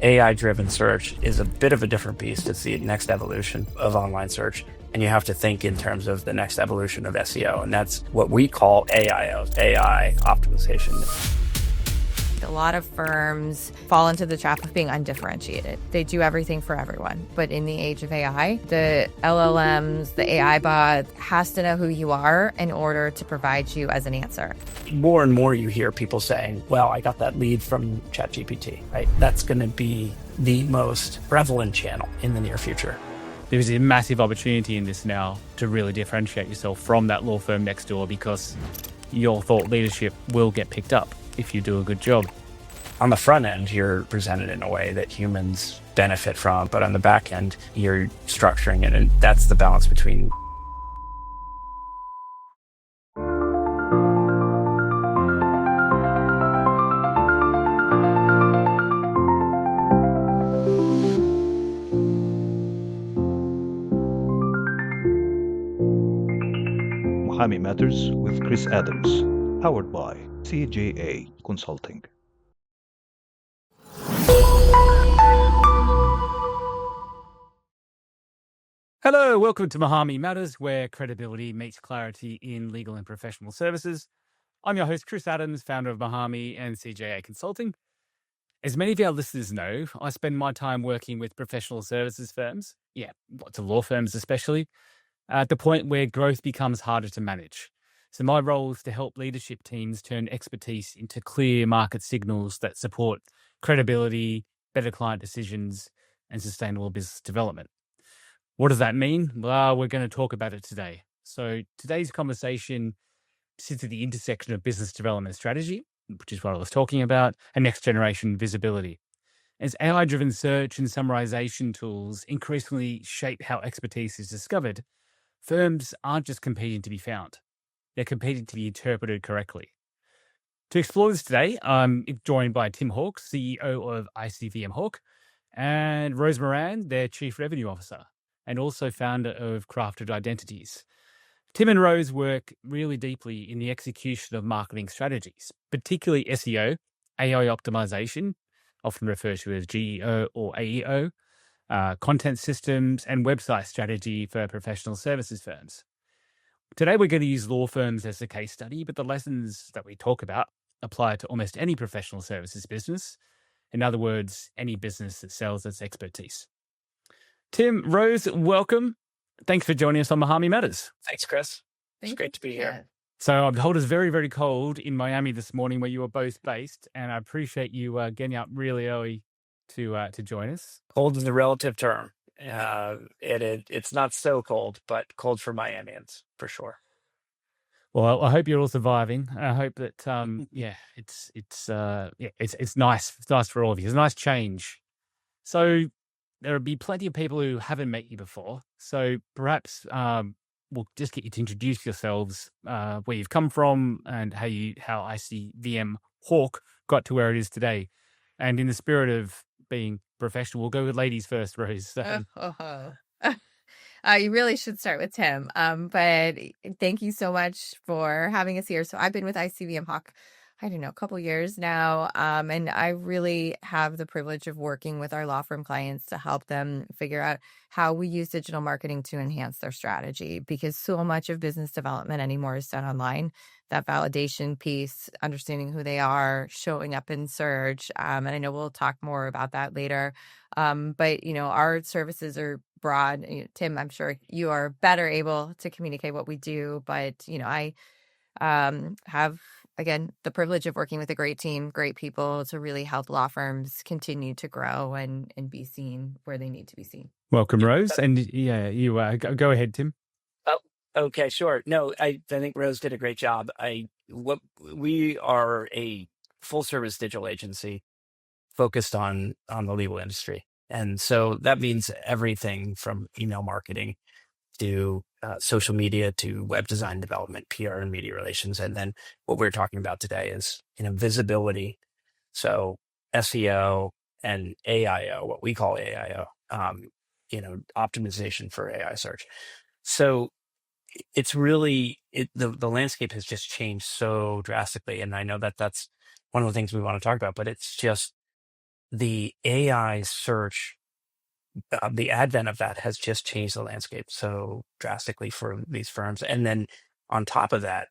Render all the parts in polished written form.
AI-driven search is a bit of a different beast. It's the next evolution of online search. And you have to think in terms of the next evolution of SEO. And that's what we call AIO, AI optimization. A lot of firms fall into the trap of being undifferentiated. They do everything for everyone. But in the age of AI, the LLMs, the AI bot has to know who you are in order to provide you as an answer. More and more you hear people saying, well, I got that lead from chatgpt, right? That's going to be the most prevalent channel in the near future. There's a massive opportunity in this now to really differentiate yourself from that law firm next door, because your thought leadership will get picked up if you do a good job. On the front end, you're presented in a way that humans benefit from, but on the back end, you're structuring it, and that's the balance between. Muhami Matters with Chris Adams, powered by CJA Consulting. Hello, welcome to Muhami Matters, where credibility meets clarity in legal and professional services. I'm your host, Chris Adams, founder of Muhami and CJA Consulting. As many of our listeners know, I spend my time working with professional services firms, lots of law firms especially, at the point where growth becomes harder to manage. So my role is to help leadership teams turn expertise into clear market signals that support credibility, better client decisions, and sustainable business development. What does that mean? Well, we're going to talk about it today. So today's conversation sits at the intersection of business development strategy, which is what I was talking about, and next generation visibility. As AI-driven search and summarization tools increasingly shape how expertise is discovered, firms aren't just competing to be found. They're competing to be interpreted correctly. To explore this today, I'm joined by Tim Hawk, CEO of ICVM Hawk, and Rose Moran, their Chief Revenue Officer, and also founder of Crafted Identities. Tim and Rose work really deeply in the execution of marketing strategies, particularly SEO, AI optimization, often referred to as GEO or AEO, content systems, and website strategy for professional services firms. Today, we're going to use law firms as a case study, but the lessons that we talk about apply to almost any professional services business. In other words, any business that sells its expertise. Tim, Rose, welcome. Thanks for joining us on Muhami Matters. Thanks, Chris. It's great to be here. So I'm told it's very, very cold in Miami this morning, where you were both based, and I appreciate you getting up really early to join us. Cold is a relative term. It's not so cold, but cold for Miamians for sure. Well, I hope you're all surviving. I hope that it's nice. It's nice for all of you. It's a nice change. So there will be plenty of people who haven't met you before. So perhaps we'll just get you to introduce yourselves, where you've come from, and how ICVM Hawk got to where it is today. And in the spirit of being professional, we'll go with ladies first, Rose. You really should start with Tim. But thank you so much for having us here. So I've been with ICVM Hawk, I don't know, a couple years now. And I really have the privilege of working with our law firm clients to help them figure out how we use digital marketing to enhance their strategy, because so much of business development anymore is done online. That validation piece, understanding who they are, showing up in search. And I know we'll talk more about that later. But, our services are broad. Tim, I'm sure you are better able to communicate what we do. But, I have, again, the privilege of working with a great team, great people to really help law firms continue to grow and be seen where they need to be seen. Welcome, Rose. And you go ahead, Tim. Okay, sure. No, I think Rose did a great job. We are a full service digital agency focused on the legal industry. And so that means everything from email marketing to social media to web design development, PR and media relations. And then what we're talking about today is, visibility. So SEO and AIO, what we call AIO, optimization for AI search. So it's really, the landscape has just changed so drastically. And I know that that's one of the things we want to talk about, but it's just the AI search, the advent of that has just changed the landscape so drastically for these firms. And then on top of that,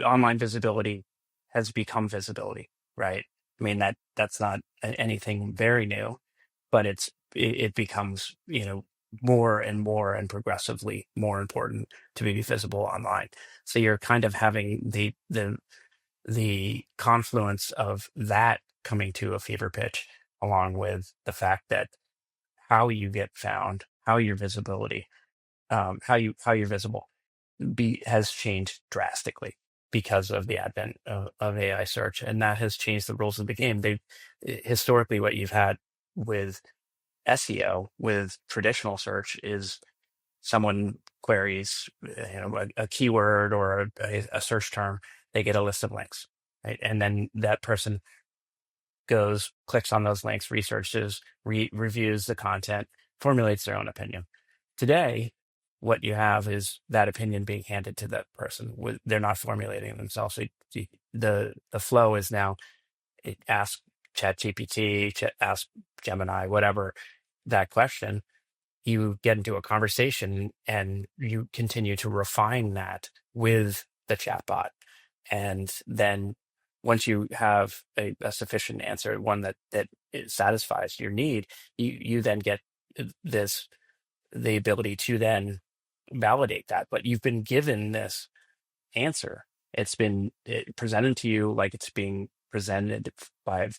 online visibility has become visibility, right? I mean, that's not anything very new, but it becomes, more and more and progressively more important to be visible online. So you're kind of having the confluence of that coming to a fever pitch, along with the fact that how you get found, how your visibility, how you're visible, has changed drastically because of the advent of AI search, and that has changed the rules of the game. They historically, what you've had with SEO, with traditional search, is someone queries, a keyword or a search term, they get a list of links, right? And then that person goes, clicks on those links, researches, reviews the content, formulates their own opinion. Today, what you have is that opinion being handed to that person. They're not formulating it themselves. So the flow is now, ask ChatGPT, ask Gemini, whatever, that question. You get into a conversation and you continue to refine that with the chatbot. And then once you have a sufficient answer, one that it satisfies your need, you then get the ability to then validate that. But you've been given this answer. It's been presented to you like it's being presented by,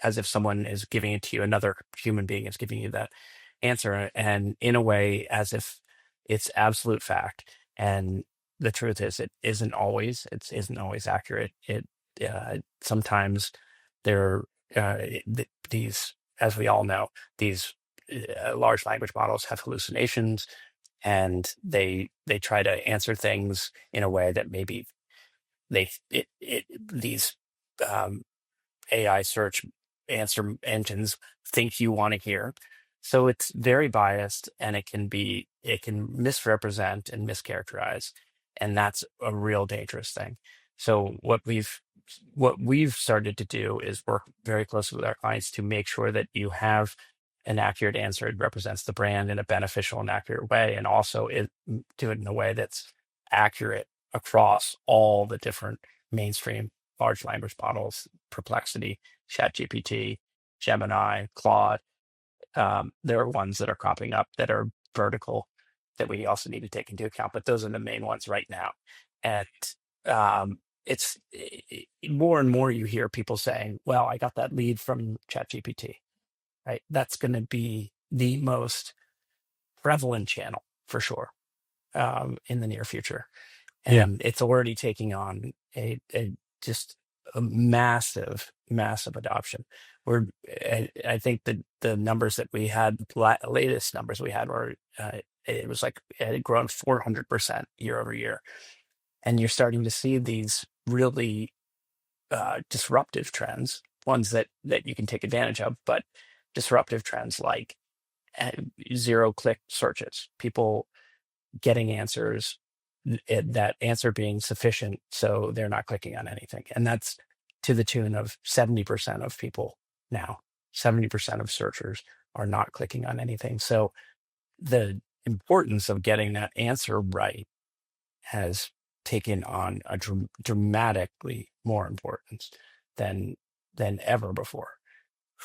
as if someone is giving it to you, another human being is giving you that answer, and in a way as if it's absolute fact. And the truth is, it isn't always. It isn't always accurate. Sometimes there, these, as we all know, these large language models have hallucinations, and they try to answer things in a way that maybe these AI search answer engines think you want to hear. So it's very biased, and it can misrepresent and mischaracterize, and that's a real dangerous thing. So what we've started to do is work very closely with our clients to make sure that you have an accurate answer. It represents the brand in a beneficial and accurate way, and also do it in a way that's accurate across all the different mainstream large language models: Perplexity, ChatGPT, Gemini, Claude. There are ones that are cropping up that are vertical that we also need to take into account, but those are the main ones right now. And it's more and more you hear people saying, well, I got that lead from ChatGPT, right? That's going to be the most prevalent channel for sure in the near future. And it's already taking on just a massive adoption. I think that the numbers that we had, latest numbers we had, were it was like it had grown 400% year over year. And you're starting to see these really disruptive trends, ones that you can take advantage of, but disruptive trends like zero-click searches, people getting answers, that answer being sufficient so they're not clicking on anything. And that's to the tune of 70% of people now. 70% of searchers are not clicking on anything. So the importance of getting that answer right has taken on a dramatically more importance than ever before.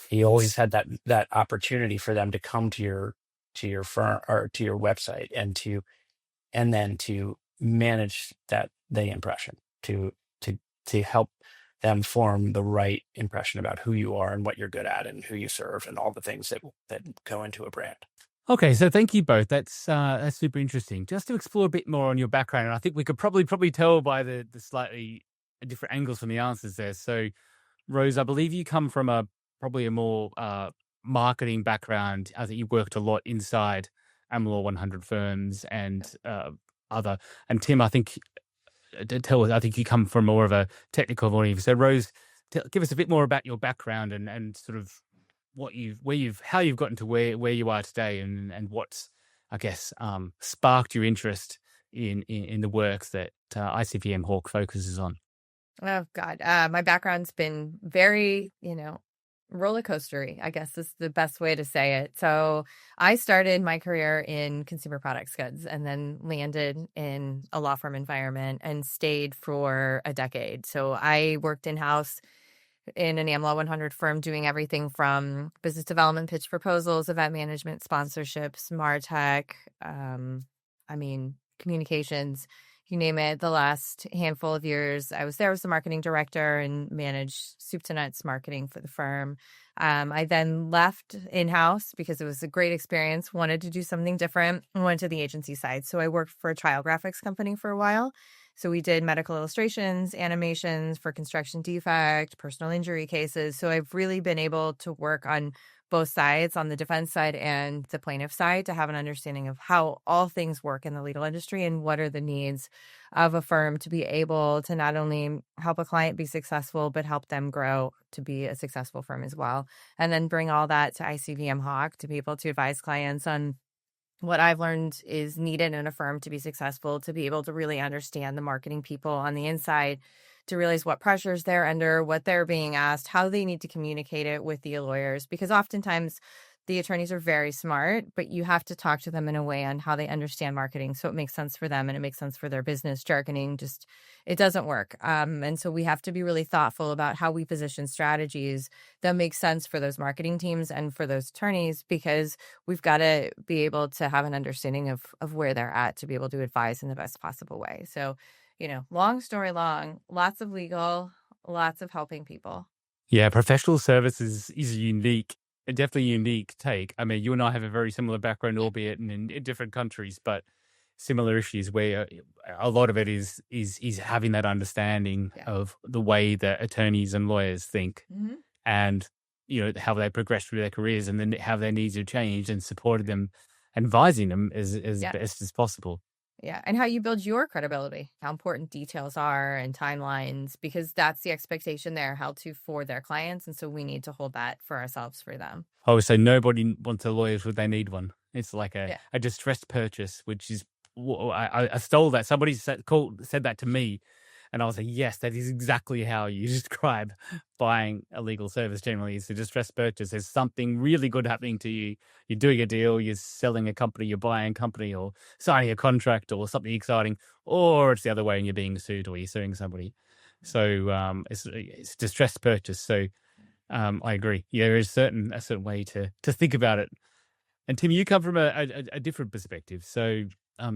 You always had that opportunity for them to come to your firm or to your website, and then to manage the impression, to help them form the right impression about who you are and what you're good at and who you serve and all the things that go into a brand. Okay, so thank you both. That's super interesting. Just to explore a bit more on your background, and I think we could probably tell by the slightly different angles from the answers there. So, Rose, I believe you come from probably a more marketing background. I think you worked a lot inside AmLaw 100 firms and other. And Tim, I think I think you come from more of a technical point. So, Rose, give us a bit more about your background and sort of how you've gotten to where you are today, and what's, I guess, sparked your interest in the work that ICVM Hawk focuses on. Oh God, my background's been very, roller coastery, I guess is the best way to say it. So I started my career in consumer products goods and then landed in a law firm environment and stayed for a decade. So I worked in-house in an AmLaw 100 firm doing everything from business development, pitch proposals, event management, sponsorships, MarTech, communications, you name it. The last handful of years I was there as the marketing director and managed soup to nuts marketing for the firm. I then left in-house because it was a great experience, wanted to do something different, and went to the agency side. So I worked for a trial graphics company for a while. So we did medical illustrations, animations for construction defect, personal injury cases. So I've really been able to work on both sides, on the defense side and the plaintiff side, to have an understanding of how all things work in the legal industry and what are the needs of a firm to be able to not only help a client be successful, but help them grow to be a successful firm as well. And then bring all that to ICVM Hawk to be able to advise clients on what I've learned is needed in a firm to be successful, to be able to really understand the marketing people on the inside, to realize what pressures they're under, what they're being asked, how they need to communicate it with the lawyers. Because oftentimes the attorneys are very smart, but you have to talk to them in a way on how they understand marketing so it makes sense for them and it makes sense for their business. Jargoning just, it doesn't work. And so we have to be really thoughtful about how we position strategies that make sense for those marketing teams and for those attorneys, because we've got to be able to have an understanding of where they're at to be able to advise in the best possible way. So, long story long, lots of legal, lots of helping people. Yeah, professional services is unique, definitely a unique take. I mean, you and I have a very similar background, albeit in different countries, but similar issues where a lot of it is having that understanding of the way that attorneys and lawyers think, and how they progress through their careers, and then how their needs have changed, and supporting them, advising them as best as possible. Yeah. And how you build your credibility, how important details are and timelines, because that's the expectation they're held to for their clients. And so we need to hold that for ourselves, for them. Oh, so nobody wants a lawyer, but they need one. It's like Yeah. a distressed purchase, which is, I stole that. Somebody said that to me, and I was like, yes, that is exactly how you describe buying a legal service generally. It's a distressed purchase. There's something really good happening to you. You're doing a deal, you're selling a company, you're buying a company, or signing a contract, or something exciting, or it's the other way and you're being sued or you're suing somebody. So it's distressed purchase. So I agree. Yeah, there is a certain way to think about it. And Tim, you come from a different perspective. So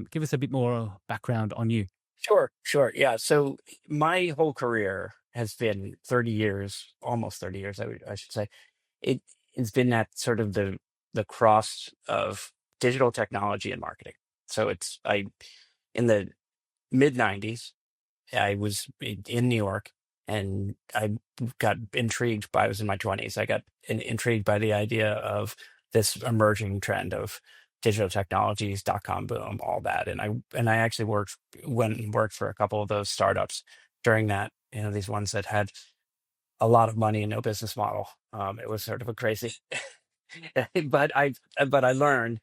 give us a bit more background on you. Sure. Yeah. So my whole career has been 30 years, almost 30 years, I should say. It's been that sort of the cross of digital technology and marketing. So in the mid 90s, I was in New York, and I got intrigued I was in my 20s. I got intrigued by the idea of this emerging trend of digital technologies, dot-com boom, all that. And I actually went and worked for a couple of those startups during that, these ones that had a lot of money and no business model. It was sort of a crazy, but I learned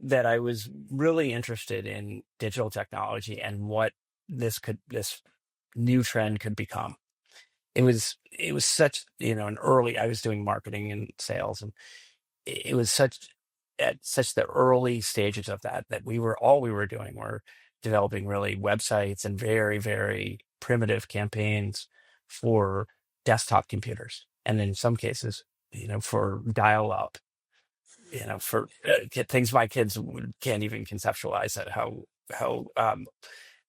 that I was really interested in digital technology and what this new trend could become. It was such, an early, I was doing marketing and sales, and it was at such the early stages of that we were doing were developing really websites and very, very primitive campaigns for desktop computers. And in some cases, for dial up, for things my kids can't even conceptualize that how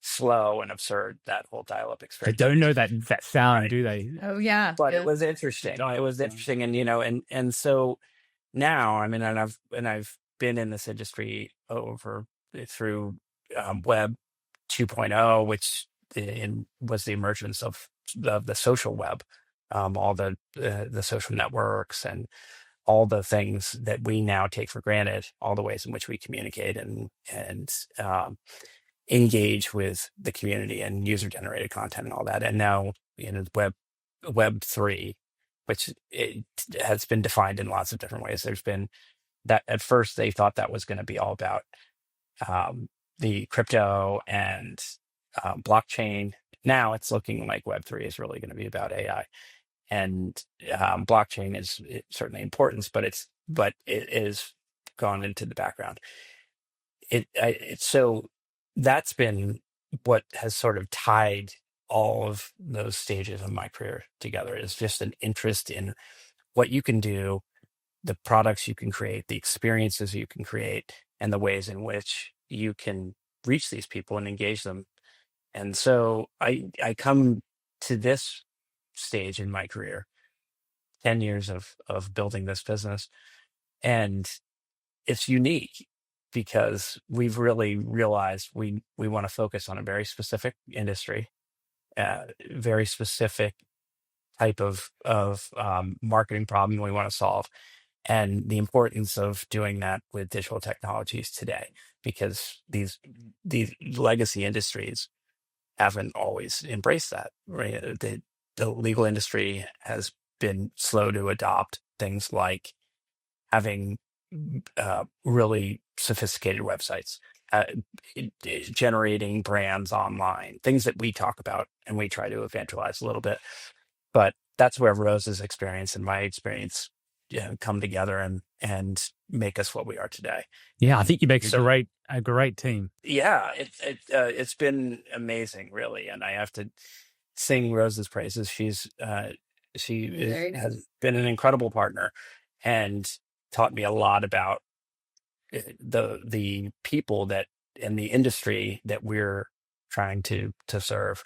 slow and absurd that whole dial-up They experience. don't know that sound, Right. do they? Oh, yeah. But Yeah. it was interesting. No, it was interesting, and so now, I mean, and I've been in this industry through Web 2.0, which was the emergence of the social web, all the social networks and all the things that we now take for granted, all the ways in which we communicate and engage with the community and user generated content and all that. And now, Web 3, which it has been defined in lots of different ways. There's been that at first they thought that was going to be all about the crypto and blockchain. Now it's looking like Web 3 is really going to be about AI. and blockchain is certainly important, but it is gone into the background. So that's been what has sort of tied all of those stages of my career together, is just an interest in what you can do, the products you can create, the experiences you can create, and the ways in which you can reach these people and engage them. And so I come to this stage in my career, 10 years of building this business, and it's unique because we've really realized we want to focus on a very specific industry, very specific type of marketing problem we want to solve, and the importance of doing that with digital technologies today, because these legacy industries haven't always embraced that. Right, the legal industry has been slow to adopt things like having really sophisticated websites, uh, generating brands online, things that we talk about and we try to evangelize a little bit. But that's where Rose's experience and my experience come together and make us what we are today. Yeah, I think you make a great team. Yeah, it's been amazing, really, and I have to sing Rose's praises. Has been an incredible partner and taught me a lot about the people that in the industry that we're trying to serve.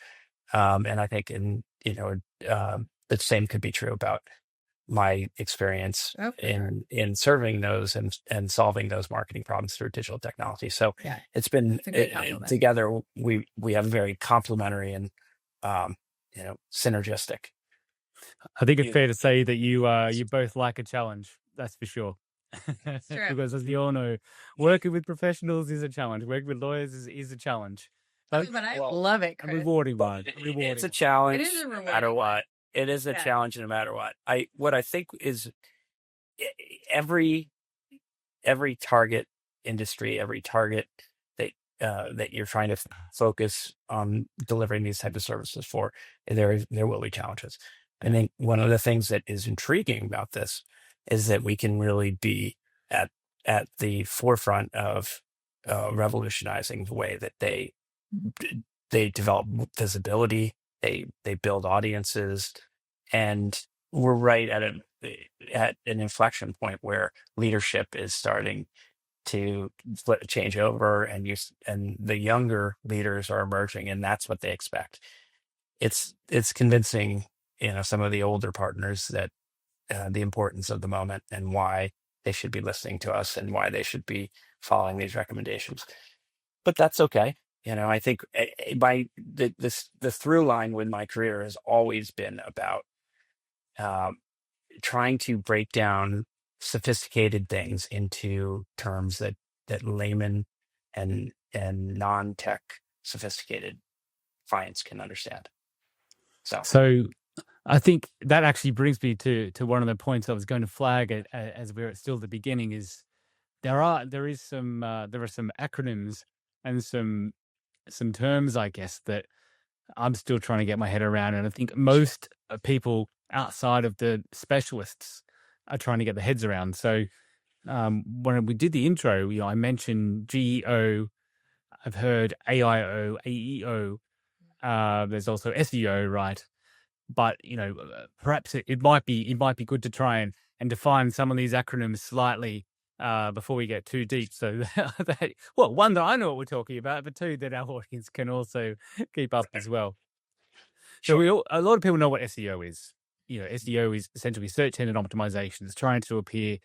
And I think the same could be true about my experience in serving those and solving those marketing problems through digital technology. So it's been together. We have very complementary and synergistic. I think it's fair to say that you both like a challenge. That's for sure. Because as we all know, working with professionals is a challenge. Working with lawyers is a challenge. But I love it, Chris. A rewarding one. It's a challenge. It is a no matter what. It is a challenge no matter what. What I think is every target industry, every target that you're trying to focus on delivering these type of services for, there will be challenges. I think one of the things that is intriguing about this is that we can really be at the forefront of revolutionizing the way that they develop visibility, they build audiences, and we're right at an inflection point where leadership is starting to change over, and the younger leaders are emerging, and that's what they expect. It's convincing some of the older partners that the importance of the moment and why they should be listening to us and why they should be following these recommendations. But that's okay. I think the through line with my career has always been about trying to break down sophisticated things into terms that laymen and non-tech sophisticated clients can understand. So I think that actually brings me to one of the points I was going to flag as we're still at the beginning, is there are some acronyms and some terms, I guess, that I'm still trying to get my head around, and I think most people outside of the specialists are trying to get their heads around. So when we did the intro, I mentioned GEO, I've heard AIO, AEO, there's also SEO, right? But perhaps it might be good to try and define some of these acronyms slightly before we get too deep, so that one, that I know what we're talking about, but two, that our audience can also keep up as well. So a lot of people know what SEO is. SEO is essentially search engine optimization. It's trying to appear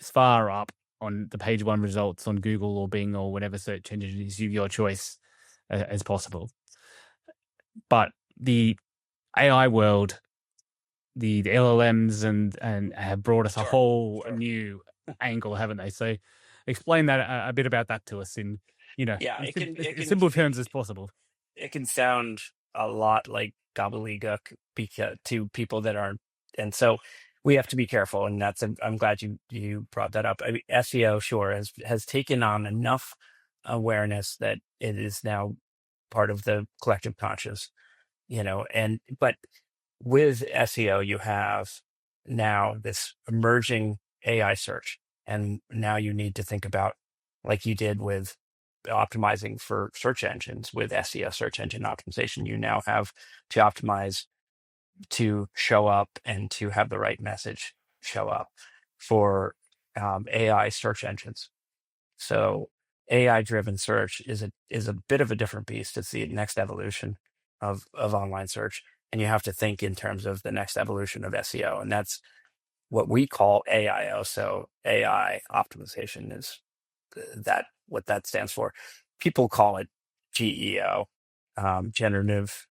as far up on the page one results on Google or Bing or whatever search engine is your choice as possible. But the AI world, the LLMs and have brought us a whole new angle, haven't they? So explain that a bit about that to us in simple terms as possible. It can sound a lot like gobbledygook to people that aren't, and so we have to be careful. And I'm glad you brought that up. SEO, sure, has taken on enough awareness that it is now part of the collective conscious, but with SEO, you have now this emerging AI search. And now you need to think about, like you did with optimizing for search engines with SEO, search engine optimization, you now have to optimize to show up and to have the right message show up for AI search engines. So AI-driven search is a bit of a different beast. It's the next evolution of online search, and you have to think in terms of the next evolution of SEO, and that's what we call AIO. So AI optimization is that what that stands for. People call it GEO, generative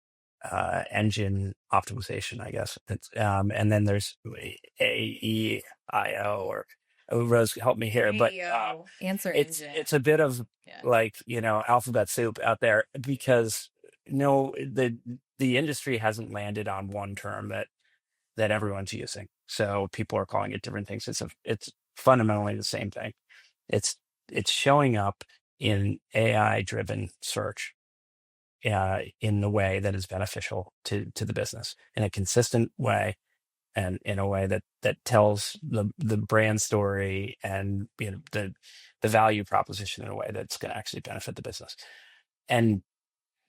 engine optimization, I guess. And then there's AEIO, or Rose, help me here, but Answer it's engine. it's a bit of Yeah. like alphabet soup out there, because no, the industry hasn't landed on one term that everyone's using. So people are calling it different things. It's fundamentally the same thing. It's showing up in AI driven search in the way that is beneficial to the business in a consistent way, and in a way that tells the brand story and the value proposition in a way that's going to actually benefit the business. And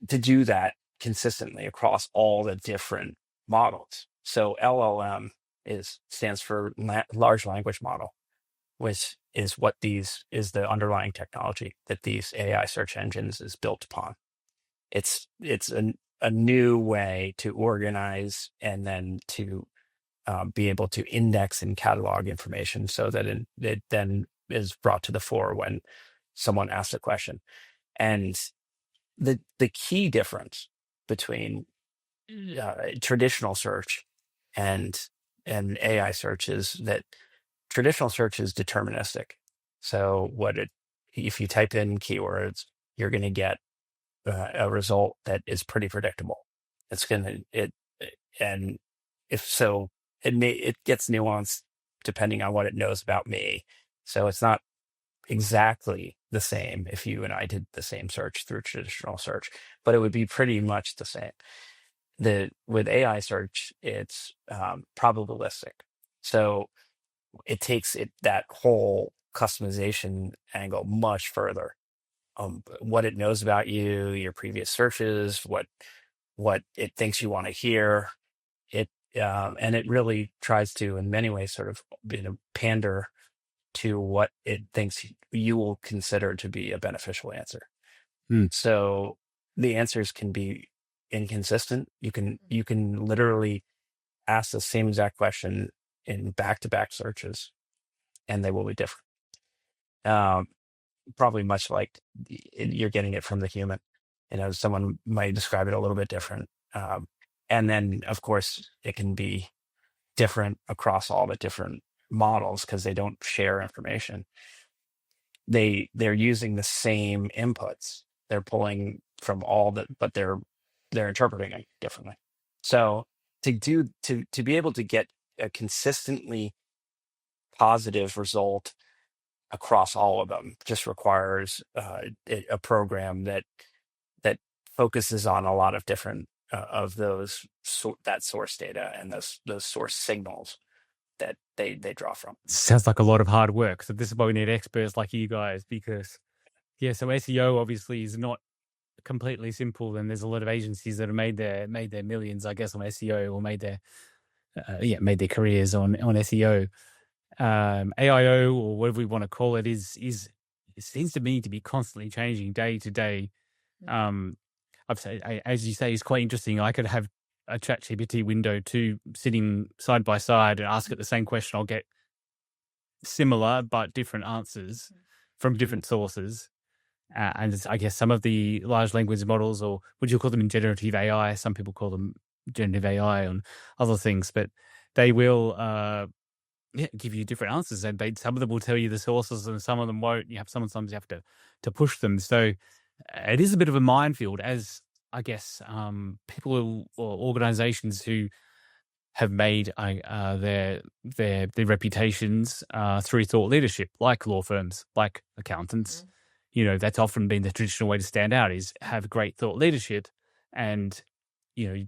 to do that consistently across all the different models. So LLM stands for large language model, which is what is the underlying technology that these AI search engines is built upon. It's a new way to organize and then to be able to index and catalog information so that it then is brought to the fore when someone asks a question. And the key difference between traditional search and AI search is that traditional search is deterministic. So if you type in keywords, you're going to get a result that is pretty predictable. And if so, it gets nuanced depending on what it knows about me. So it's not exactly the same if you and I did the same search through traditional search, but it would be pretty much the same. With AI search, it's probabilistic. So it takes that whole customization angle much further. What it knows about you, your previous searches, what it thinks you want to hear, and it really tries to, in many ways, sort of pander to what it thinks you will consider to be a beneficial answer. So the answers can be inconsistent. You can literally ask the same exact question in back-to-back searches, and they will be different. Probably much like you're getting it from the human. Someone might describe it a little bit different. And then, of course, it can be different across all the different models because they don't share information. They're using the same inputs. They're pulling from all that, but they're interpreting it differently. So to be able to get a consistently positive result across all of them just requires a program that focuses on a lot of different of those that source data and those source signals that they draw from. Sounds like a lot of hard work. So this is why we need experts like you guys, because so SEO obviously is not completely simple, and there's a lot of agencies that have made their millions, I guess, on SEO, or made their careers on SEO. AIO, or whatever we want to call it, it seems to me to be constantly changing day to day. I've said, as you say, it's quite interesting. I could have a ChatGPT window too, sitting side by side, and ask it the same question. I'll get similar but different answers from different sources. And I guess some of the large language models, or would you call them generative AI? Some people call them generative AI and other things, but they will give you different answers, and some of them will tell you the sources and some of them won't. Sometimes you have to push them. So it is a bit of a minefield, as I guess people or organizations who have made their reputations through thought leadership, like law firms, like accountants. That's often been the traditional way to stand out, is have great thought leadership. And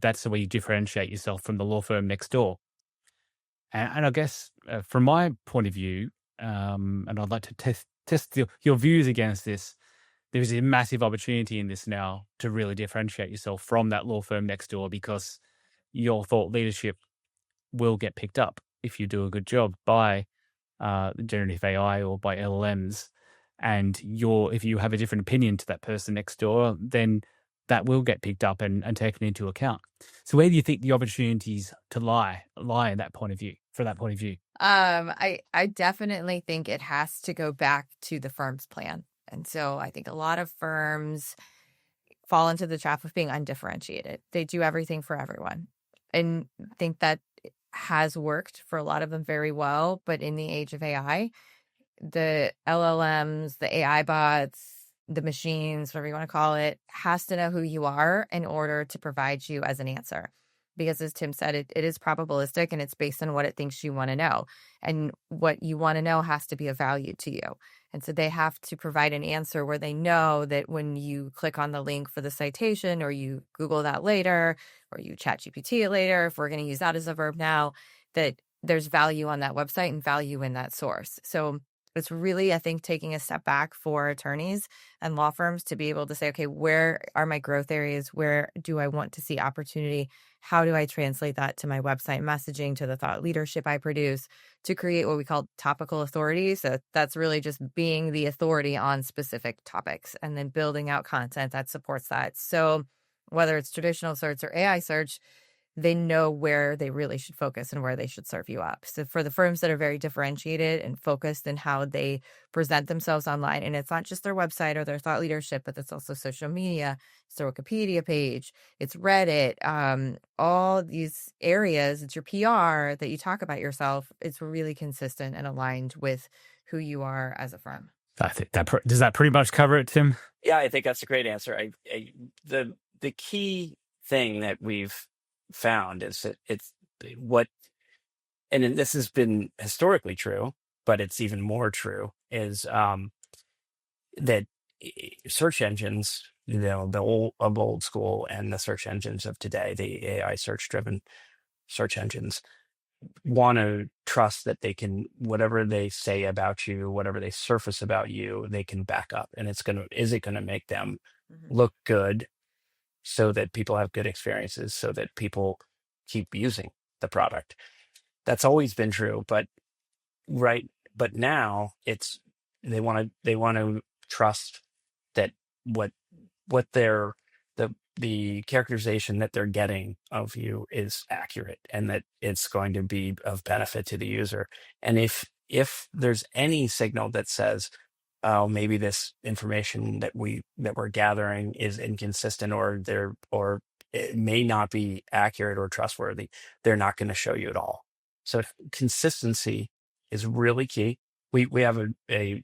that's the way you differentiate yourself from the law firm next door. And I guess from my point of view, and I'd like to test your views against this, there's a massive opportunity in this now to really differentiate yourself from that law firm next door, because your thought leadership will get picked up if you do a good job by generative AI or by LLMs. And if you have a different opinion to that person next door, then that will get picked up and taken into account. So where do you think the opportunities to lie in that point of view, from that point of view? I definitely think it has to go back to the firm's plan. And so I think a lot of firms fall into the trap of being undifferentiated. They do everything for everyone. And think that has worked for a lot of them very well. But in the age of AI, the LLMs, the AI bots, the machines, whatever you want to call it, has to know who you are in order to provide you as an answer. Because as Tim said, it is probabilistic and it's based on what it thinks you want to know. And what you want to know has to be of value to you. And so they have to provide an answer where they know that when you click on the link for the citation, or you Google that later, or you chatgpt it later, if we're going to use that as a verb now, that there's value on that website and value in that source. So it's really, I think, taking a step back for attorneys and law firms to be able to say, okay, where are my growth areas? Where do I want to see opportunity? How do I translate that to my website messaging, to the thought leadership I produce, to create what we call topical authority? So that's really just being the authority on specific topics and then building out content that supports that. So whether it's traditional search or AI search, they know where they really should focus and where they should serve you up. So for the firms that are very differentiated and focused in how they present themselves online, and it's not just their website or their thought leadership, but it's also social media, it's their Wikipedia page, it's Reddit, all these areas, it's your PR that you talk about yourself. It's really consistent and aligned with who you are as a firm. I think does that pretty much cover it, Tim? Yeah, I think that's a great answer. The key thing that we've found is that it's what, and this has been historically true, but it's even more true, is that search engines, the old school and the search engines of today, the AI search driven search engines, want to trust that they can, whatever they say about you, whatever they surface about you, they can back up. And is it going to make them look good so that people have good experiences, so that people keep using the product? That's always been true, but now they want to trust that what the characterization that they're getting of you is accurate, and that it's going to be of benefit to the user. And if there's any signal that says, oh, maybe this information that we're gathering is inconsistent, or it may not be accurate or trustworthy, they're not going to show you at all. So consistency is really key. We have a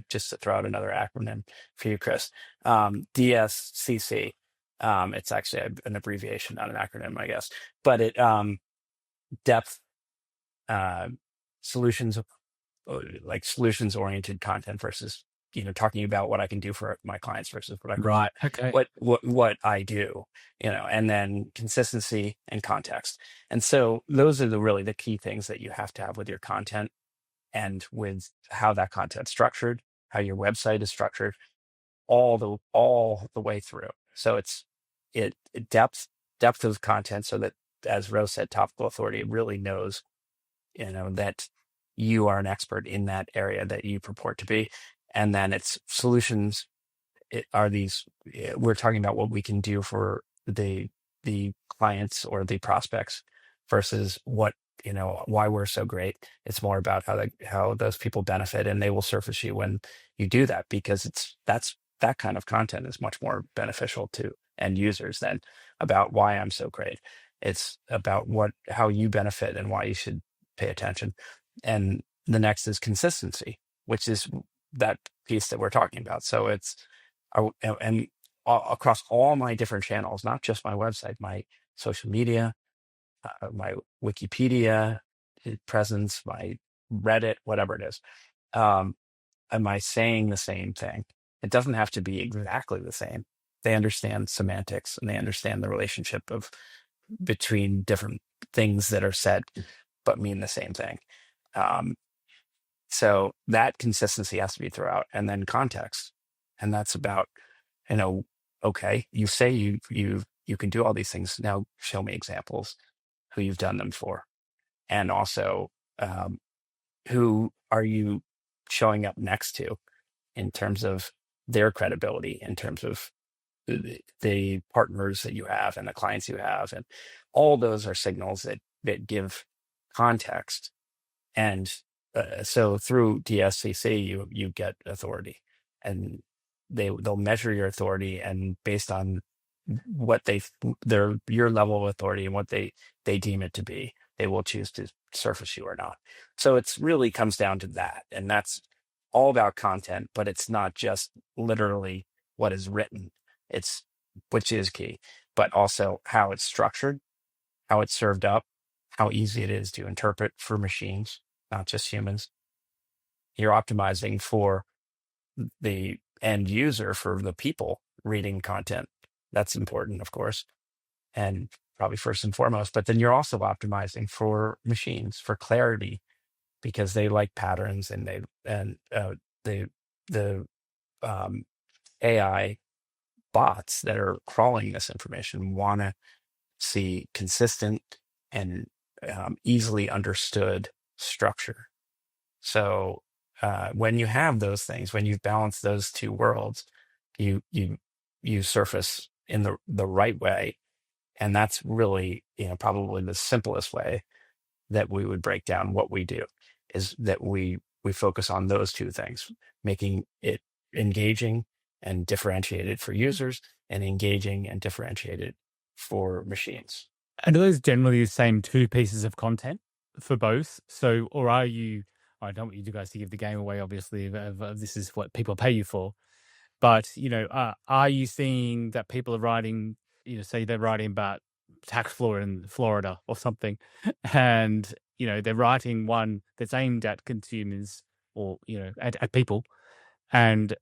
just to throw out another acronym for you, Chris, DSCC. It's actually an abbreviation, not an acronym, I guess. But it depth, solutions, like solutions-oriented content versus talking about what I can do for my clients versus Right. Okay. what I do, and then consistency and context. And so those are really the key things that you have to have with your content, and with how that content's structured, how your website is structured, all the way through. So it's depth of content, so that, as Rose said, topical authority, it really knows that you are an expert in that area that you purport to be. And then it's solutions. We're talking about what we can do for the clients or the prospects versus why we're so great. It's more about how those people benefit, and they will surface you when you do that, because that kind of content is much more beneficial to end users than about why I'm so great. It's about how you benefit and why you should pay attention. And the next is consistency, which is that piece that we're talking about. So it's across all my different channels, not just my website, my social media, my Wikipedia presence, my Reddit, whatever it is. Am I saying the same thing? It doesn't have to be exactly the same, They understand semantics and they understand the relationship of between different things that are said but mean the same thing. Um, so that consistency has to be throughout, and then context, and that's about, okay, you say you can do all these things. Now show me examples, who you've done them for, and also um, who are you showing up next to in terms of their credibility, in terms of the partners that you have and the clients you have, and all those are signals that give context. And so through DSCC, you get authority, and they'll measure your authority, and based on what your level of authority and what they deem it to be, they will choose to surface you or not. So it's really comes down to that, and that's all about content, but it's not just literally what is written. It's which is key, but also how it's structured, how it's served up, how easy it is to interpret for machines, not just humans. You're optimizing for the end user, for the people reading content. That's important, of course, and probably first and foremost. But then you're also optimizing for machines for clarity, because they like patterns, and the the um, AI bots that are crawling this information want to see consistent and easily understood structure. So when you have those things, when you balance those two worlds, you surface in the right way, and that's really probably the simplest way that we would break down what we do, is that we focus on those two things, making it engaging and differentiated for users, and engaging and differentiated for machines. And are those generally the same two pieces of content for both? So, or are you? I don't want you guys to give the game away, obviously. Of this is what people pay you for, but are you seeing that people are writing? Say they're writing about tax law in Florida or something, and they're writing one that's aimed at consumers or at people, and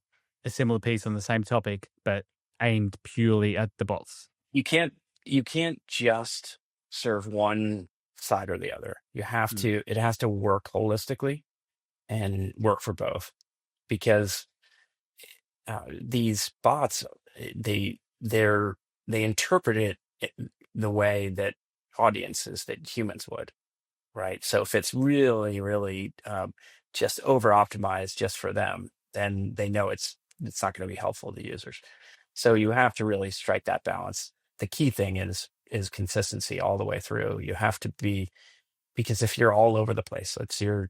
a similar piece on the same topic, but aimed purely at the bots. You can't just serve one side or the other. You have to It has to work holistically and work for both, because these bots, they interpret it the way that audiences, that humans would, right? So if it's really, really just over optimized just for them, then they know it's not going to be helpful to users. So you have to really strike that balance. The key thing is consistency all the way through. You have to be, because if you're all over the place, let's you're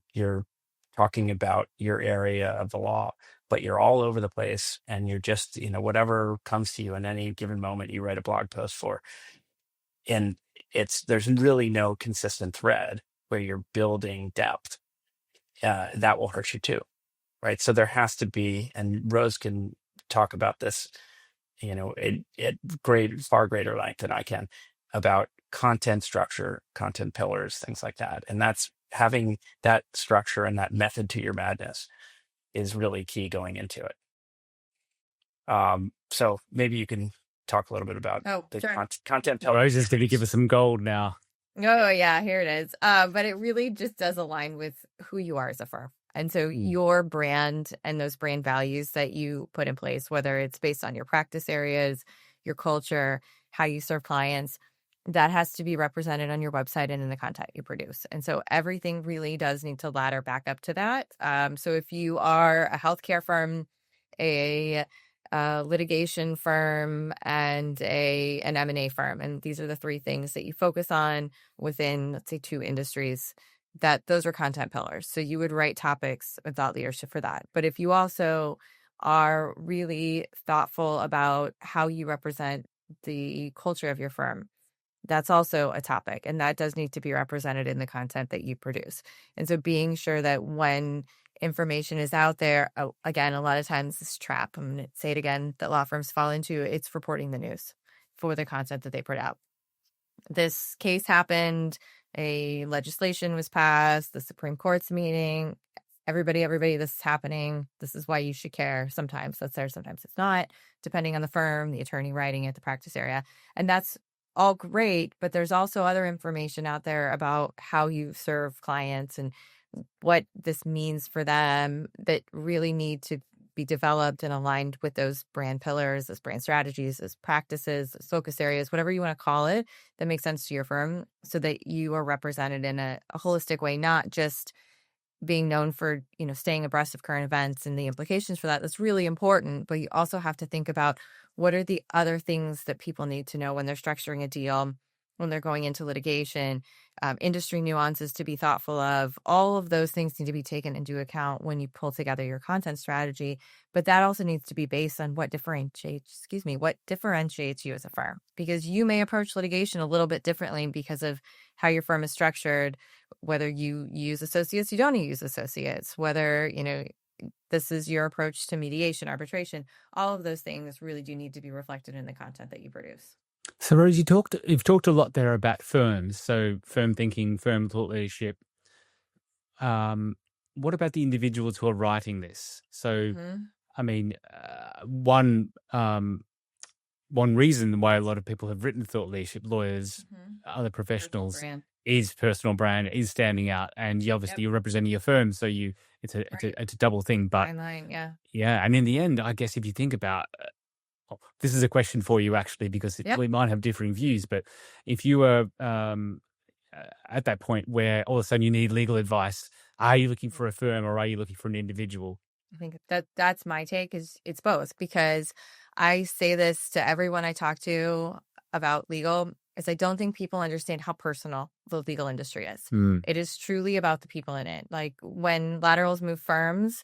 talking about your area of the law, but you're all over the place, and you're just whatever comes to you in any given moment, you write a blog post for, and there's really no consistent thread where you're building depth. That will hurt you too, right? So there has to be, and Rose can talk about this at far greater length than I can, about content structure, content pillars, things like that. And that's having that structure and that method to your madness is really key going into it. So maybe you can talk a little bit about the Sure. content pillars. Rose is going to give us some gold now. Oh, yeah, here it is. But it really just does align with who you are as a firm. And so your brand and those brand values that you put in place, whether it's based on your practice areas, your culture, how you serve clients, that has to be represented on your website and in the content you produce. And so everything really does need to ladder back up to that. So if you are a healthcare firm, a litigation firm, and an M&A firm, and these are the three things that you focus on within, let's say, two industries, that those are content pillars. So you would write topics with thought leadership for that. But if you also are really thoughtful about how you represent the culture of your firm, that's also a topic, and that does need to be represented in the content that you produce. And so being sure that when information is out there, again, a lot of times this trap, I'm going to say it again, that law firms fall into, it's reporting the news for the content that they put out. This case happened, a legislation was passed, the Supreme Court's meeting, everybody, this is happening. This is why you should care. Sometimes that's there, sometimes it's not, depending on the firm, the attorney writing it, the practice area. And that's all great, but there's also other information out there about how you serve clients and what this means for them that really need to be developed and aligned with those brand pillars, those brand strategies, those practices, those focus areas, whatever you want to call it, that makes sense to your firm, so that you are represented in a holistic way, not just being known for, staying abreast of current events and the implications for that. That's really important. But you also have to think about what are the other things that people need to know when they're structuring a deal, when they're going into litigation, industry nuances to be thoughtful of. All of those things need to be taken into account when you pull together your content strategy. But that also needs to be based on what differentiates you as a firm, because you may approach litigation a little bit differently because of how your firm is structured, whether you use associates, you don't use associates, whether, this is your approach to mediation, arbitration. All of those things really do need to be reflected in the content that you produce. So, Rose, you've talked a lot there about firms. So, firm thinking, firm thought leadership. What about the individuals who are writing this? So, I mean, one reason why a lot of people have written thought leadership, lawyers, other professionals, is personal brand, is standing out, and you're representing your firm, so it's a double thing. But Fine line, yeah. yeah, and in the end, I guess if you think about, this is a question for you actually, because we might have differing views, but if you were at that point where all of a sudden you need legal advice, are you looking for a firm or are you looking for an individual? I think that's my take, is it's both, because I say this to everyone I talk to about legal, is I don't think people understand how personal the legal industry is. It is truly about the people in it. Like, when laterals move firms,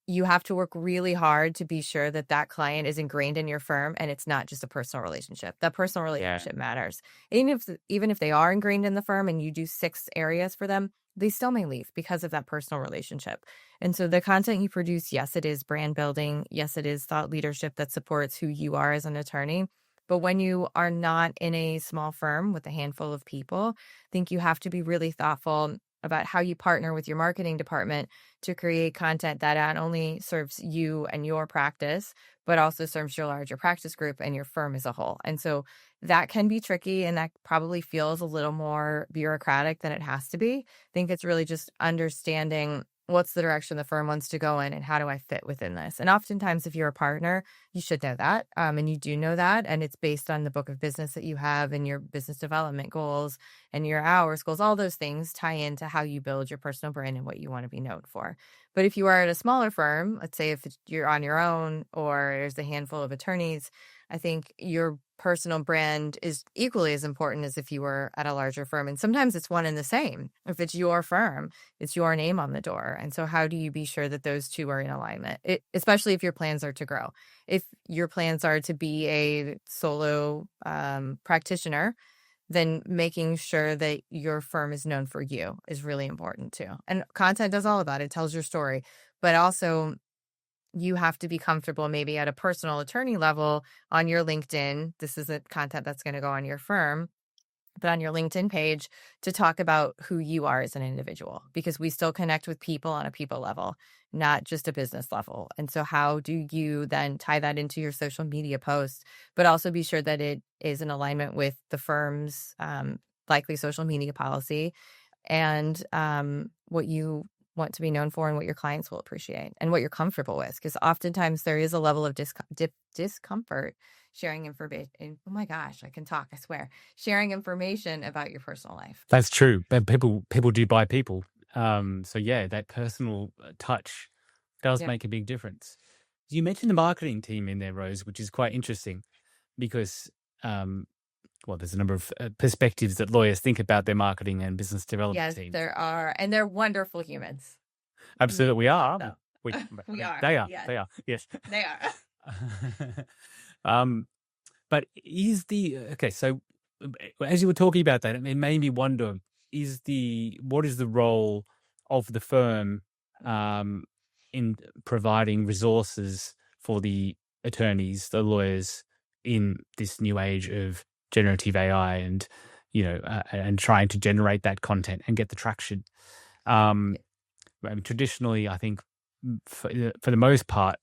you have to work really hard to be sure that that client is ingrained in your firm and it's not just a personal relationship. That personal relationship matters. Even if they are ingrained in the firm and you do 6 areas for them, they still may leave because of that personal relationship. And so the content you produce, yes, it is brand building. Yes, it is thought leadership that supports who you are as an attorney. But when you are not in a small firm with a handful of people, I think you have to be really thoughtful about how you partner with your marketing department to create content that not only serves you and your practice, but also serves your larger practice group and your firm as a whole. And so that can be tricky, and that probably feels a little more bureaucratic than it has to be. I think it's really just understanding what's the direction the firm wants to go in and how do I fit within this. And oftentimes, if you're a partner, you should know that, and you do know that, and it's based on the book of business that you have and your business development goals and your hours goals. All those things tie into how you build your personal brand and what you want to be known for. But if you are at a smaller firm, let's say if you're on your own or there's a handful of attorneys, I think your personal brand is equally as important as if you were at a larger firm. And sometimes it's one and the same. If it's your firm, it's your name on the door. And so how do you be sure that those two are in alignment, especially if your plans are to grow? If your plans are to be a solo practitioner, then making sure that your firm is known for you is really important too. And content does all of that. It tells your story, but also you have to be comfortable maybe at a personal attorney level on your LinkedIn. This isn't content that's going to go on your firm, but on your LinkedIn page, to talk about who you are as an individual, because we still connect with people on a people level, not just a business level. And so how do you then tie that into your social media posts, but also be sure that it is in alignment with the firm's likely social media policy and what you want to be known for and what your clients will appreciate and what you're comfortable with? Because oftentimes there is a level of discomfort sharing information. Oh my gosh, I can talk, I swear. Sharing information about your personal life. That's true. But people do buy people. So yeah, that personal touch does make a big difference. You mentioned the marketing team in there, Rose, which is quite interesting because there's a number of perspectives that lawyers think about their marketing and business development teams. Yes, there are. And they're wonderful humans. Absolutely, we are. So, we are. They are. Yes. They are. Yes. They are. But is so as you were talking about that, it made me wonder, what is the role of the firm in providing resources for the attorneys, the lawyers in this new age of generative AI and, and trying to generate that content and get the traction. traditionally, I think for the most part,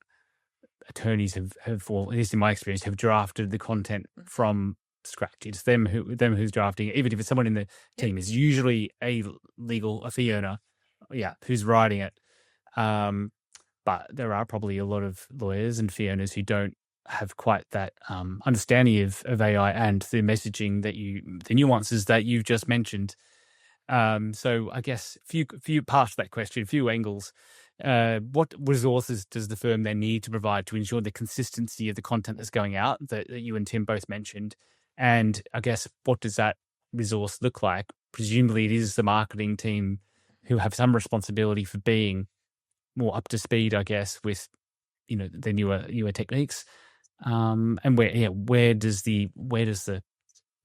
attorneys have, well, at least in my experience, have drafted the content from scratch. It's them who's drafting it. Even if it's someone in the team, is usually a fee earner, who's writing it. But there are probably a lot of lawyers and fee earners who don't have quite that understanding of AI and the messaging the nuances that you've just mentioned. So I guess few parts of that question, a few angles. What resources does the firm then need to provide to ensure the consistency of the content that's going out that you and Tim both mentioned? And I guess what does that resource look like? Presumably it is the marketing team who have some responsibility for being more up to speed, I guess, with the newer techniques. And where is the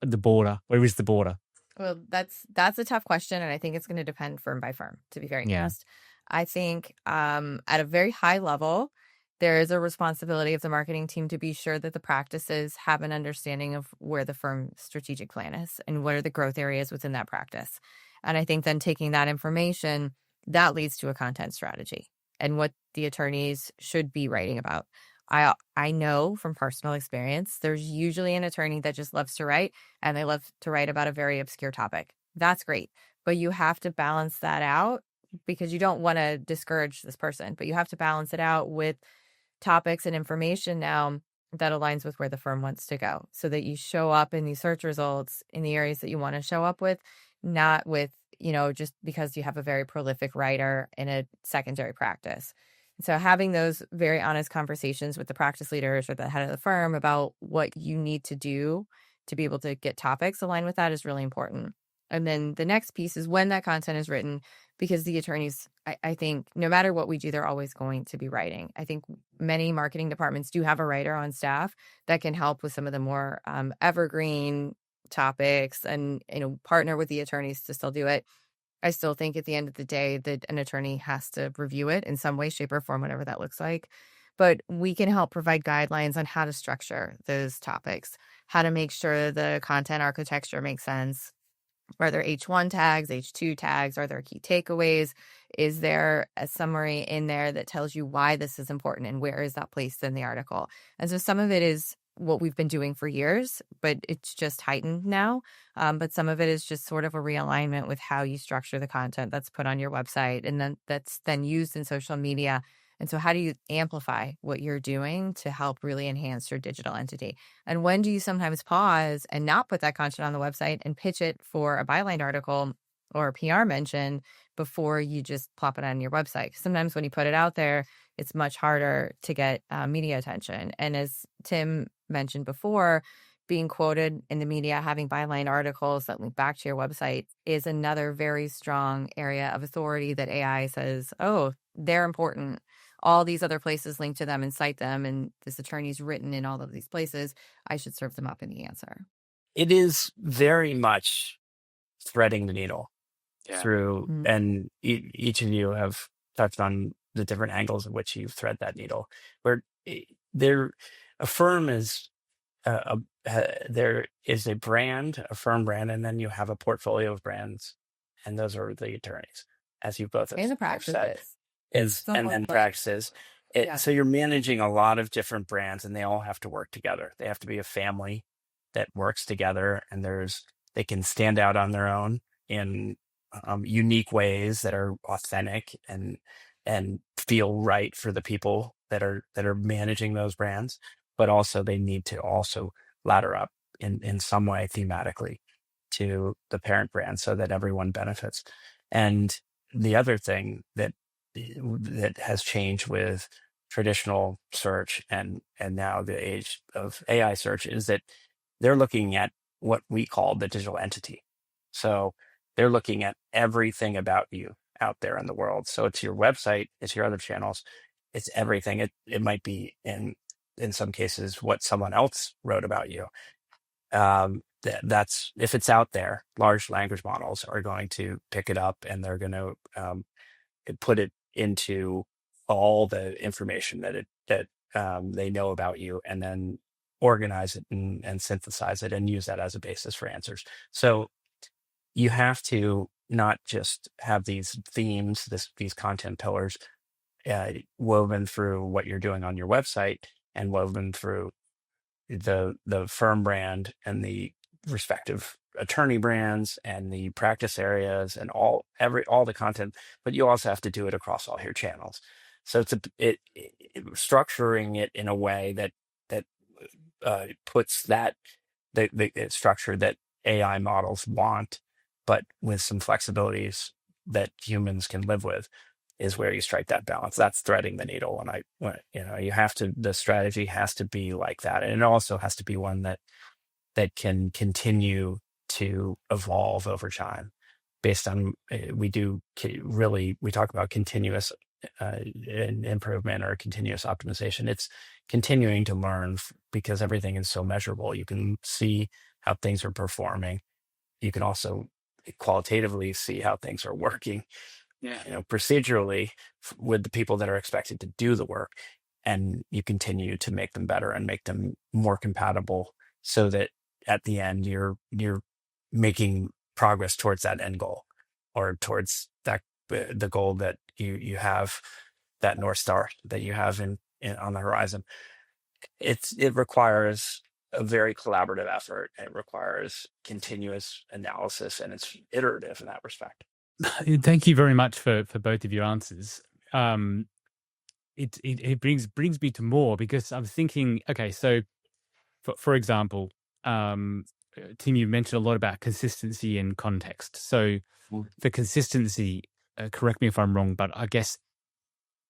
border? Where is the border? Well, that's a tough question, and I think it's going to depend firm by firm, to be very honest. I think at a very high level, there is a responsibility of the marketing team to be sure that the practices have an understanding of where the firm's strategic plan is and what are the growth areas within that practice. And I think then taking that information, that leads to a content strategy and what the attorneys should be writing about. I know from personal experience, there's usually an attorney that just loves to write, and they love to write about a very obscure topic. That's great. But you have to balance that out, because you don't want to discourage this person, but you have to balance it out with topics and information now that aligns with where the firm wants to go, so that you show up in these search results in the areas that you want to show up with, not with, just because you have a very prolific writer in a secondary practice. So having those very honest conversations with the practice leaders or the head of the firm about what you need to do to be able to get topics aligned with that is really important. And then the next piece is when that content is written, because the attorneys, I think no matter what we do, they're always going to be writing. I think many marketing departments do have a writer on staff that can help with some of the more evergreen topics and, partner with the attorneys to still do it. I still think at the end of the day that an attorney has to review it in some way, shape, or form, whatever that looks like. But we can help provide guidelines on how to structure those topics, how to make sure the content architecture makes sense. Are there H1 tags, H2 tags? Are there key takeaways? Is there a summary in there that tells you why this is important and where is that placed in the article? And so some of it is what we've been doing for years, but it's just heightened now. But some of it is just sort of a realignment with how you structure the content that's put on your website and then that's then used in social media. And so how do you amplify what you're doing to help really enhance your digital entity? And when do you sometimes pause and not put that content on the website and pitch it for a byline article or a PR mention before you just plop it on your website? Sometimes when you put it out there, it's much harder to get media attention. And as Tim mentioned before, being quoted in the media, having byline articles that link back to your website is another very strong area of authority that AI says, oh, they're important. All these other places link to them and cite them, and this attorney's written in all of these places. I should serve them up in the answer. It is very much threading the needle through, Mm-hmm. and each of you have touched on the different angles in which you thread that needle. Where a firm is there is a brand, a firm brand, and then you have a portfolio of brands, and those are the attorneys, as you both And the have said. practices. And then practices. So you're managing a lot of different brands, and they all have to work together. They have to be a family that works together, and they can stand out on their own in unique ways that are authentic and feel right for the people that are managing those brands. But also they need to also ladder up in some way thematically to the parent brand so that everyone benefits. And the other thing that has changed with traditional search and now the age of AI search is that they're looking at what we call the digital entity. So they're looking at everything about you out there in the world. So it's your website, it's your other channels, it's everything. It might be in some cases what someone else wrote about you. That's if it's out there, large language models are going to pick it up and they're going to put it into all the information that they know about you, and then organize it and synthesize it and use that as a basis for answers. So you have to not just have these themes, these content pillars woven through what you're doing on your website and woven through the firm brand and the respective attorney brands and the practice areas and all the content, but you also have to do it across all your channels. So structuring it in a way that puts the structure that AI models want, but with some flexibilities that humans can live with, is where you strike that balance. That's threading the needle. The strategy has to be like that, and it also has to be one that can continue to evolve over time, based on we talk about continuous improvement or continuous optimization. It's continuing to learn because everything is so measurable. You can see how things are performing. You can also qualitatively see how things are working, procedurally with the people that are expected to do the work, and you continue to make them better and make them more compatible, so that at the end you're making progress towards that end goal, or towards that the goal that you have, that North Star that you have in on the horizon. It requires a very collaborative effort. It requires continuous analysis, and it's iterative in that respect. Thank you very much for both of your answers. It brings me to more, because I'm thinking, okay, so for example, Tim, you mentioned a lot about consistency and context. So for consistency, correct me if I'm wrong, but I guess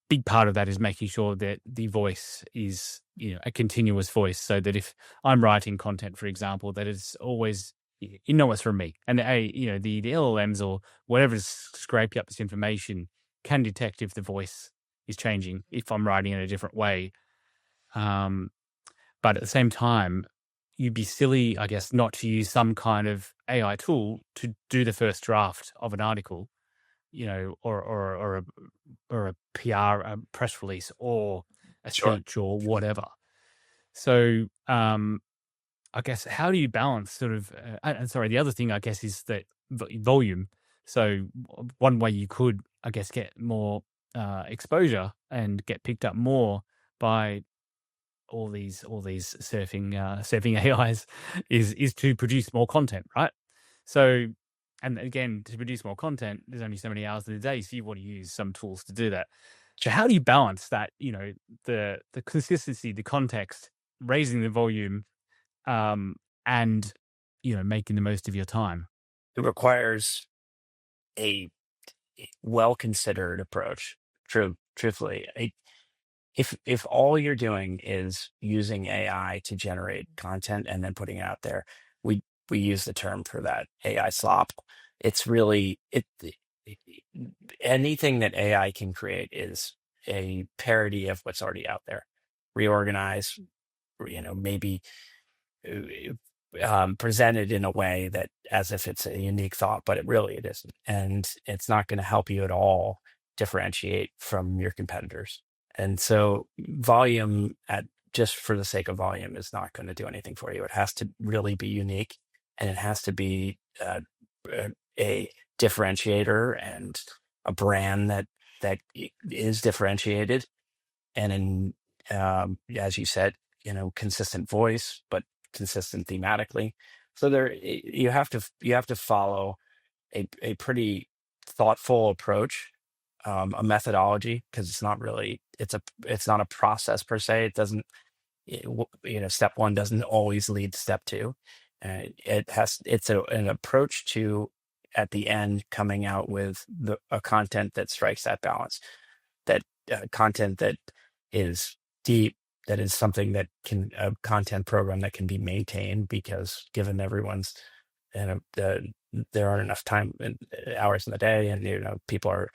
big part of that is making sure that the voice is, a continuous voice, so that if I'm writing content, for example, that it's always, it's from me. And the LLMs or whatever's scraping up this information can detect if the voice is changing, if I'm writing in a different way. But at the same time, you'd be silly, I guess, not to use some kind of AI tool to do the first draft of an article, or a PR press release, or a speech, or whatever. So I guess, how do you balance sort of, and sorry, the other thing, I guess, is that volume. So one way you could, I guess, get more exposure and get picked up more by all these surfing AIs is to produce more content, right? So, and again, to produce more content, there's only so many hours in the day, so you want to use some tools to do that. So how do you balance that, the consistency, the context, raising the volume, and making the most of your time? It requires a well-considered approach. Truthfully, if all you're doing is using AI to generate content and then putting it out there, we use the term for that AI slop. It's really anything that AI can create is a parody of what's already out there, reorganize, maybe presented in a way that as if it's a unique thought, but it isn't, and it's not going to help you at all differentiate from your competitors. And so volume, just for the sake of volume, is not going to do anything for you. It has to really be unique, and it has to be a differentiator and a brand that is differentiated, and as you said, consistent voice, but consistent thematically. So you have to follow a pretty thoughtful approach, a methodology, because it's not a process per se. It doesn't, step one doesn't always lead to step two. It's an approach to, at the end, coming out with a content that strikes that balance, that content that is deep, that is something that can, a content program that can be maintained, because given everyone's, there aren't enough hours in the day, and people are,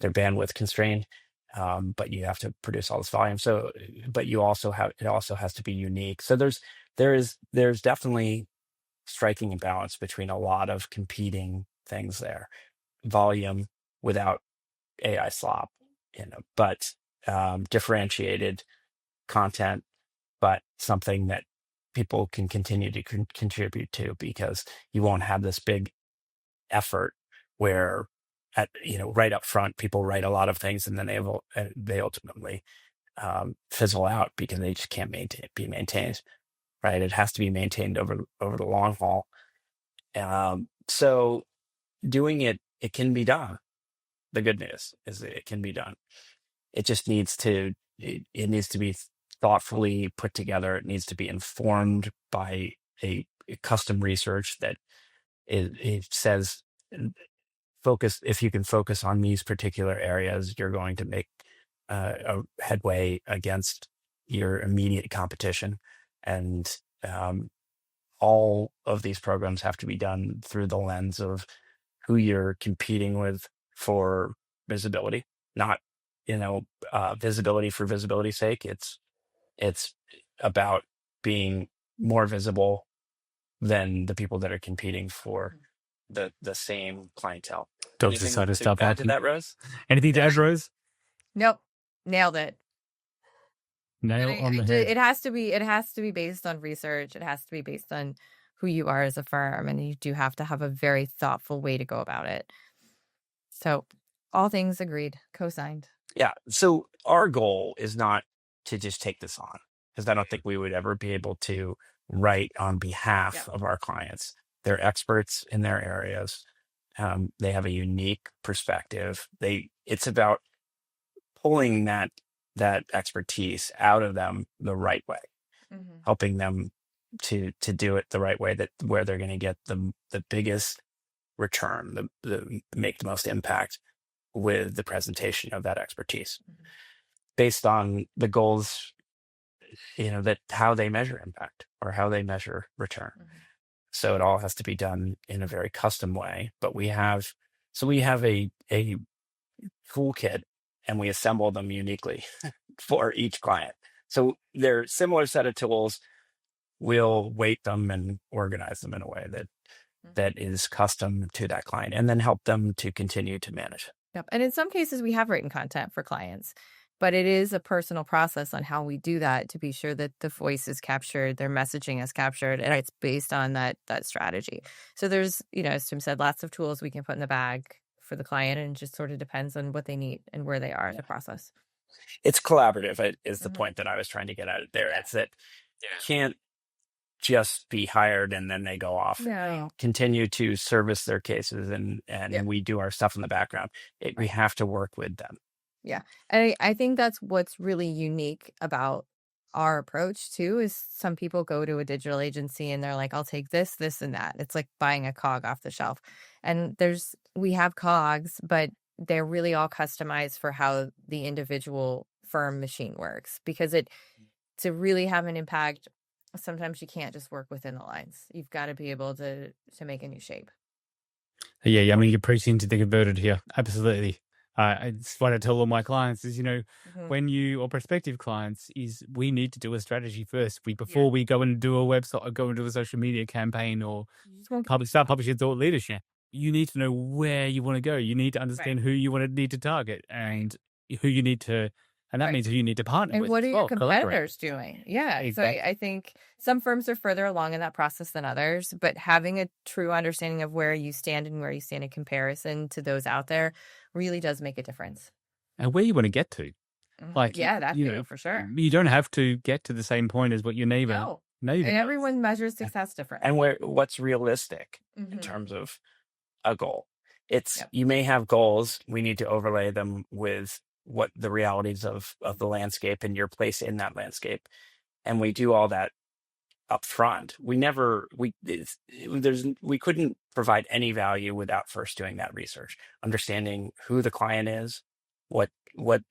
their bandwidth constrained, but you have to produce all this volume. So, but it also has to be unique. So there's definitely striking a balance between a lot of competing things there. Volume without AI slop, but differentiated content, but something that people can continue to contribute to, because you won't have this big effort where right up front, people write a lot of things and then they ultimately fizzle out because they just can't be maintained, right? It has to be maintained over the long haul. So doing it can be done. The good news is that it can be done. It just needs to needs to be thoughtfully put together. It needs to be informed by a custom research that it says focus. If you can focus on these particular areas, you're going to make a headway against your immediate competition. And all of these programs have to be done through the lens of who you're competing with for visibility, not visibility for visibility's sake. It's about being more visible than the people that are competing for the same clientele. Dogs Anything decided to to stop add to barking. that, Rose? Anything to add, Rose? Nope. Nailed it. Nail on the head. It has to be based on research. It has to be based on who you are as a firm, and you do have to have a very thoughtful way to go about it. So all things agreed, co-signed. Yeah. So our goal is not to just take this on, because I don't think we would ever be able to write on behalf of our clients. They're experts in their areas. They have a unique perspective. It's about pulling that expertise out of them the right way, helping them to do it the right way, where they're going to get the biggest return, make the most impact with the presentation of that expertise, based on the goals, that how they measure impact or how they measure return. So it all has to be done in a very custom way. But we have a toolkit, and we assemble them uniquely for each client. So they're similar set of tools. We'll weight them and organize them in a way that is custom to that client, and then help them to continue to manage. Yep. And in some cases, we have written content for clients, but it is a personal process on how we do that to be sure that the voice is captured, their messaging is captured, and it's based on that strategy. So there's, as Tim said, lots of tools we can put in the bag for the client, and it just sort of depends on what they need and where they are in the process. It's collaborative is the point that I was trying to get at it there. It's that you can't just be hired and then they go off. No. Continue to service their cases, and we do our stuff in the background. We have to work with them. Yeah. And I think that's what's really unique about our approach too, is some people go to a digital agency and they're like, I'll take this, this, and that. It's like buying a cog off the shelf. And we have cogs, but they're really all customized for how the individual firm machine works, because to really have an impact, sometimes you can't just work within the lines. You've got to be able to make a new shape. Yeah. I mean, you're preaching to the converted here. Absolutely. It's what I tell all my clients is, when you, or prospective clients, is we need to do a strategy first. Before we go and do a website or go and do a social media campaign or start publishing thought leadership, you need to know where you want to go. You need to understand who you need to target and who you need to, and that means who you need to partner with. And what are your collaborate. competitors doing? Yeah. Exactly. So I think some firms are further along in that process than others, but having a true understanding of where you stand and where you stand in comparison to those out there really does make a difference. And where you want to get to. Like, that too, for sure. You don't have to get to the same point as what your neighbor. No. And everyone measures success differently. And what's realistic in terms of a goal. You may have goals. We need to overlay them with what the realities of the landscape and your place in that landscape. And we do all that up front. We couldn't provide any value without first doing that research, understanding who the client is, what where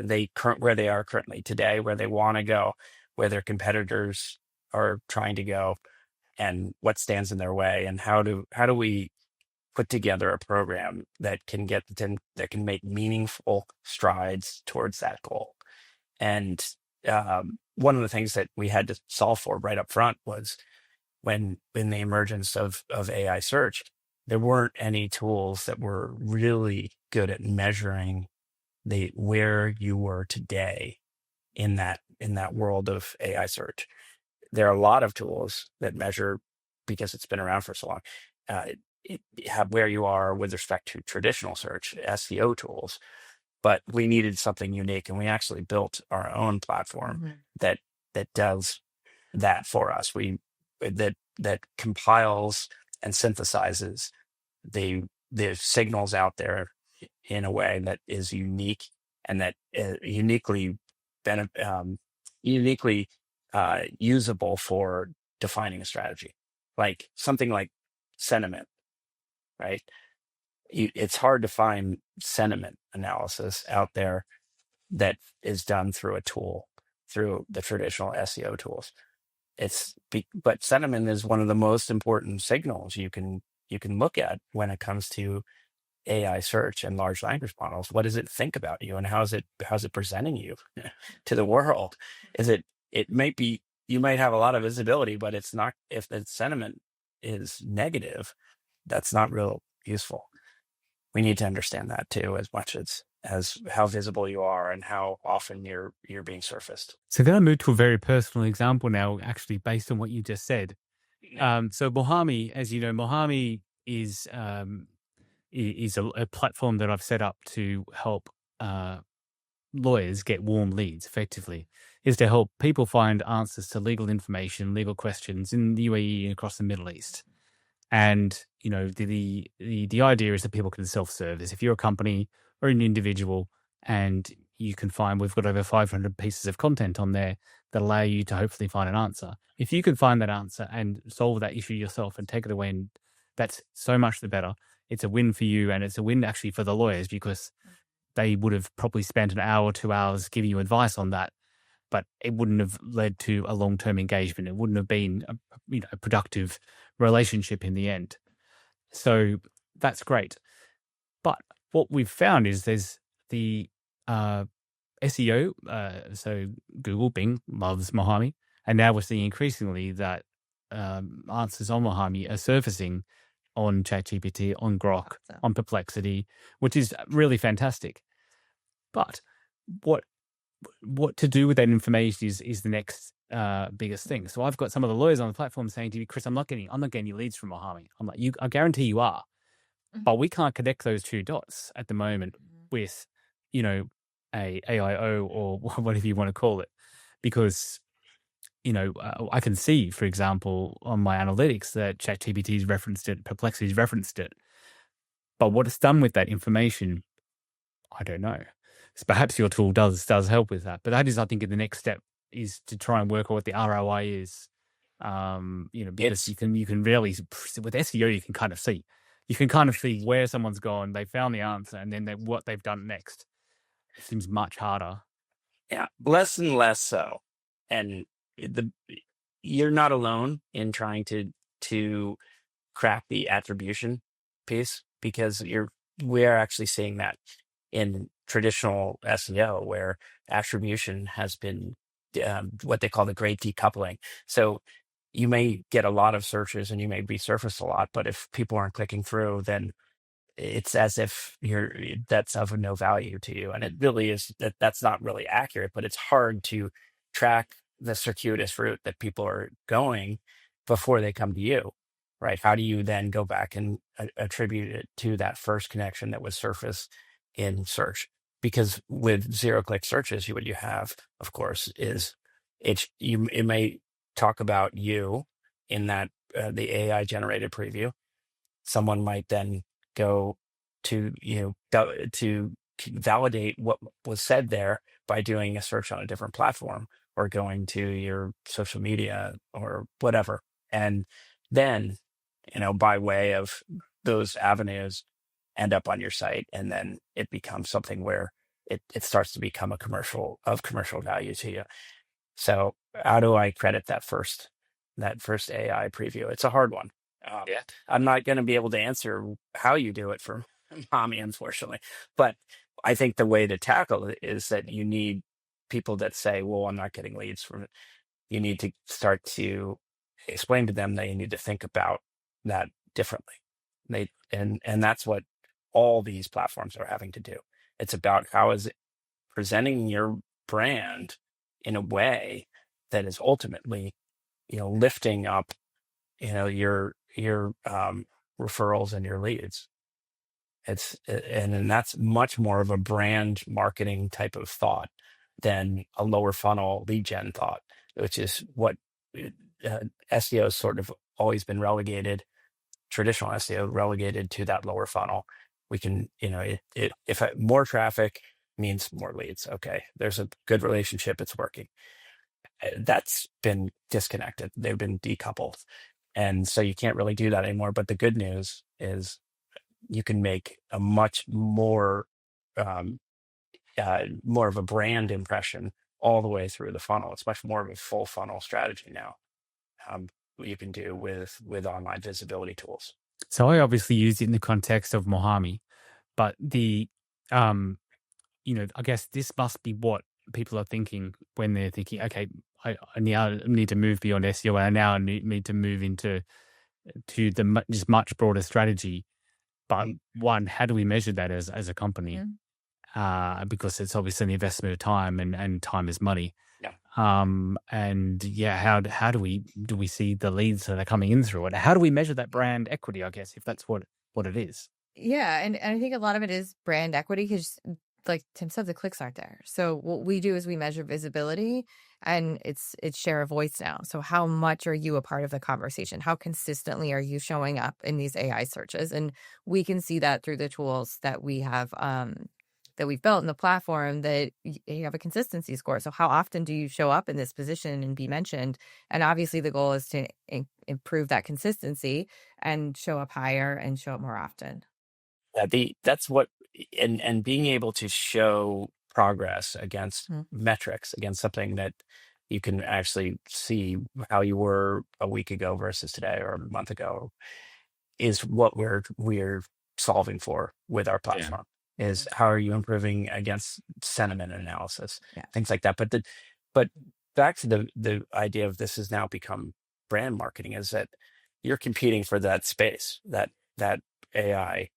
they are currently today, where they want to go, where their competitors are trying to go, and what stands in their way, and how do we put together a program that can make meaningful strides towards that goal. And one of the things that we had to solve for right up front was when the emergence of AI search, there weren't any tools that were really good at measuring where you were today in that world of AI search. There are a lot of tools that measure, because it's been around for so long. where you are with respect to traditional search SEO tools, but we needed something unique, and we actually built our own platform Mm-hmm. that does that for us. That compiles and synthesizes the signals out there in a way that is unique, and that uniquely usable for defining a strategy, like something like sentiment, right? It's hard to find sentiment analysis out there that is done through a tool, through the traditional SEO tools. But sentiment is one of the most important signals you can look at when it comes to AI search and large language models. What does it think about you, and how's it presenting you to the world? It might be, you might have a lot of visibility, but it's not, if the sentiment is negative, that's not real useful. We need to understand that too, as much as how visible you are and how often you're being surfaced. So I'm going to move to a very personal example now, actually, based on what you just said. So Muhami, as you know, Muhami is a platform that I've set up to help lawyers get warm leads. Effectively, is to help people find answers to legal information, legal questions in the UAE and across the Middle East. And the idea is that people can self-service. If you're a company or an individual, and you can find, we've got over 500 pieces of content on there that allow you to hopefully find an answer. If you can find that answer and solve that issue yourself and take it away, and that's so much the better. It's a win for you, and it's a win actually for the lawyers, because they would have probably spent an hour, 2 hours giving you advice on that, but it wouldn't have led to a long-term engagement. It wouldn't have been a productive relationship in the end. So that's great. But what we've found is there's the SEO. So Google, Bing loves Muhami. And now we're seeing increasingly that answers on Muhami are surfacing on ChatGPT, on Grok, on Perplexity, which is really fantastic. But what to do with that information is the next biggest thing. So I've got some of the lawyers on the platform saying to me, Chris, I'm not getting any leads from Muhami. I'm like, I guarantee you are, but we can't connect those two dots at the moment with, a AIO or whatever you want to call it, because I can see, for example, on my analytics that ChatGPT's referenced it, Perplexity's referenced it, but what it's done with that information, I don't know. So perhaps your tool does help with that, but that is, I think, the next step is to try and work out what the ROI is. Because you can really, with SEO, you can kind of see where someone's gone, they found the answer, and then what they've done next. It seems much harder. Yeah, less and less so. And you're not alone in trying to crack the attribution piece, because we're actually seeing that in traditional SEO, where attribution has been what they call the great decoupling. So you may get a lot of searches and you may be surfaced a lot, but if people aren't clicking through, then it's as if that's of no value to you. And it really is, that's not really accurate, but it's hard to track the circuitous route that people are going before they come to you, right? How do you then go back and attribute it to that first connection that was surfaced in search? Because with zero-click searches, what you have, of course, is it may talk about you in that the AI generated preview. Someone might then go to to validate what was said there by doing a search on a different platform, or going to your social media or whatever, and then by way of those avenues end up on your site, and then it becomes something where it starts to become of commercial value to you. So how do I credit that first AI preview? It's a hard one. Yeah. I'm not going to be able to answer how you do it for Muhami, unfortunately. But I think the way to tackle it is that you need people that say, well, I'm not getting leads from it. You need to start to explain to them that you need to think about that differently. And that's what all these platforms are having to do. It's about how is it presenting your brand in a way that is ultimately, lifting up, your referrals and your leads. And that's much more of a brand marketing type of thought than a lower funnel lead gen thought, which is what SEO has sort of always been relegated. Traditional SEO relegated to that lower funnel. We can, if more traffic means more leads. Okay, there's a good relationship. It's working. That's been disconnected. They've been decoupled. And so you can't really do that anymore. But the good news is you can make a much more more of a brand impression all the way through the funnel. It's much more of a full funnel strategy now. What you can do with online visibility tools. So I obviously used it in the context of Muhami, but I guess this must be what people are thinking when they're thinking, okay, I now need to move beyond SEO. I now need to move into the just much broader strategy. But one, how do we measure that as a company? Because it's obviously an investment of time, and time is money. Yeah. How do we see the leads that are coming in through it? How do we measure that brand equity, I guess, if that's what it is? Yeah, and I think a lot of it is brand equity because, like Tim said, the clicks aren't there. So what we do is we measure visibility, and it's share of voice now. So how much are you a part of the conversation? How consistently are you showing up in these AI searches? And we can see that through the tools that we have that we've built in the platform, that you have a consistency score. So how often do you show up in this position and be mentioned? And obviously the goal is to improve that consistency and show up higher and show up more often. That's what, and being able to show progress against metrics, against something that you can actually see how you were a week ago versus today or a month ago, is what we're solving for with our platform. Is how are you improving against sentiment analysis, things like that. But back to the idea of this has now become brand marketing, is that you're competing for that space, that AI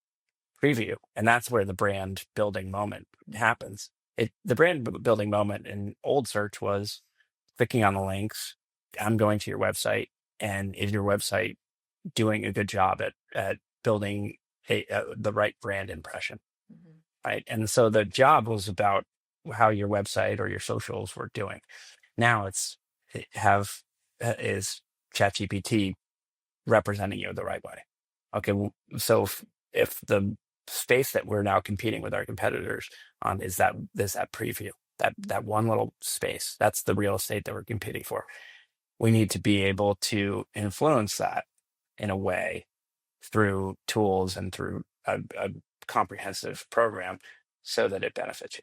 preview, and that's where the brand building moment happens. The brand building moment in old search was clicking on the links. I'm going to your website, and is your website doing a good job at building the right brand impression? Right. And so the job was about how your website or your socials were doing. Now is chatgpt representing you the right way? Okay. So if the space that we're now competing with our competitors on is that preview, that one little space, that's the real estate that we're competing for. We need to be able to influence that in a way through tools and through a comprehensive program so that it benefits you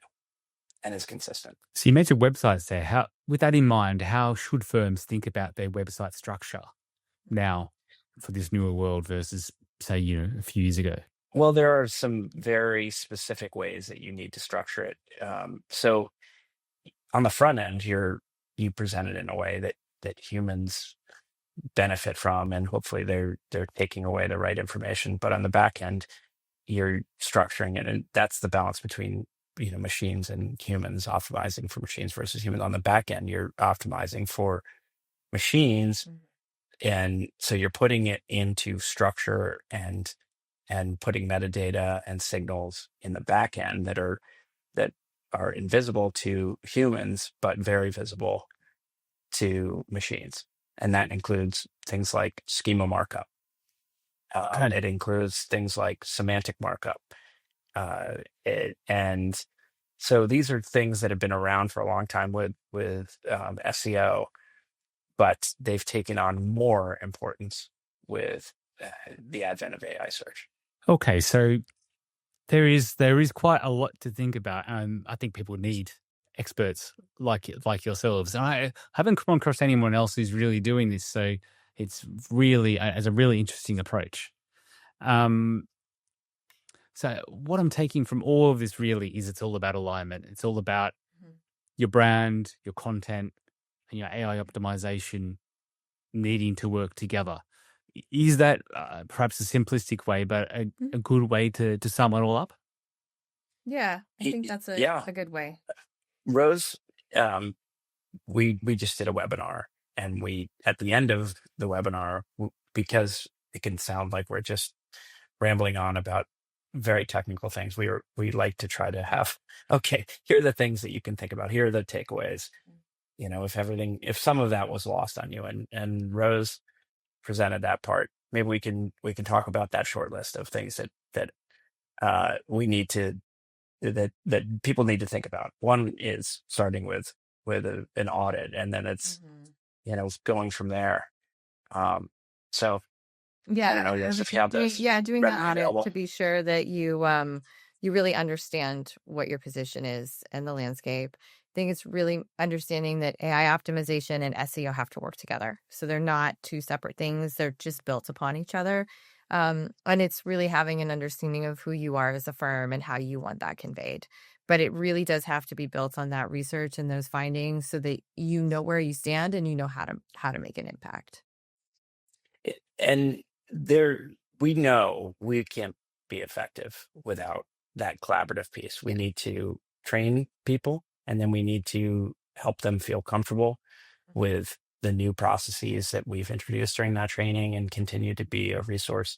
and is consistent. So you mentioned websites there. With that in mind, how should firms think about their website structure now for this newer world versus, say, a few years ago? Well, there are some very specific ways that you need to structure it. So on the front end, you present it in a way that humans benefit from, and hopefully they're taking away the right information. But on the back end, you're structuring it, and that's the balance between machines and humans, optimizing for machines versus humans. On the back end, you're optimizing for machines, and so you're putting it into structure and putting metadata and signals in the back end that are invisible to humans but very visible to machines, and that includes things like schema markup. It includes things like semantic markup. And so these are things that have been around for a long time with SEO, but they've taken on more importance with the advent of AI search. Okay, so there is quite a lot to think about, and I think people need experts like yourselves. And I haven't come across anyone else who's really doing this, so it's really as a really interesting approach. So what I'm taking from all of this really is it's all about alignment. It's all about your brand, your content, and your AI optimization needing to work together. Is that perhaps a simplistic way, but a good way to sum it all up? Yeah, I think that's a good way. Rose, we just did a webinar, and we, at the end of the webinar, because it can sound like we're just rambling on about very technical things. We like to try to have, okay, here are the things that you can think about. Here are the takeaways. If some of that was lost on you, and Rose presented that part, maybe we can talk about that short list of things that we need to that people need to think about. One is starting with an audit, and then it's going from there. So I don't know, yes, if you have this doing the readily audit available. to be sure that you really understand what your position is and the landscape. I think it's really understanding that AI optimization and SEO have to work together. So they're not two separate things. They're just built upon each other. And it's really having an understanding of who you are as a firm and how you want that conveyed. But it really does have to be built on that research and those findings so that you know where you stand and you know how to make an impact. And we know we can't be effective without that collaborative piece. We need to train people, and then we need to help them feel comfortable with the new processes that we've introduced during that training, and continue to be a resource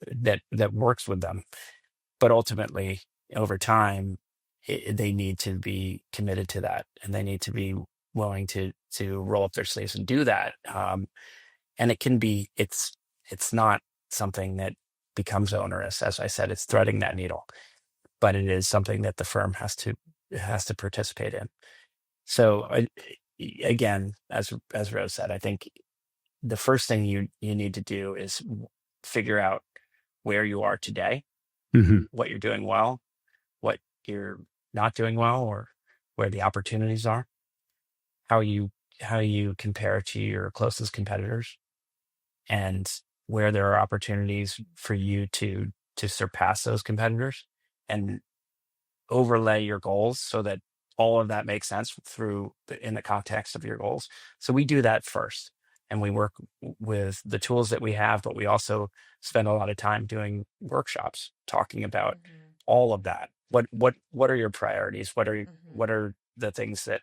that works with them. But ultimately, over time, they need to be committed to that, and they need to be willing to roll up their sleeves and do that. And it's not something that becomes onerous. As I said, it's threading that needle, but it is something that the firm has to participate in. So again, as Rose said, I think the first thing you need to do is figure out where you are today, what you're doing well, what you're not doing well, or where the opportunities are, how you compare to your closest competitors, and where there are opportunities for you to surpass those competitors, and overlay your goals so that all of that makes sense in the context of your goals. So we do that first, and we work with the tools that we have, but we also spend a lot of time doing workshops talking about all of that. What are your priorities? What are the things that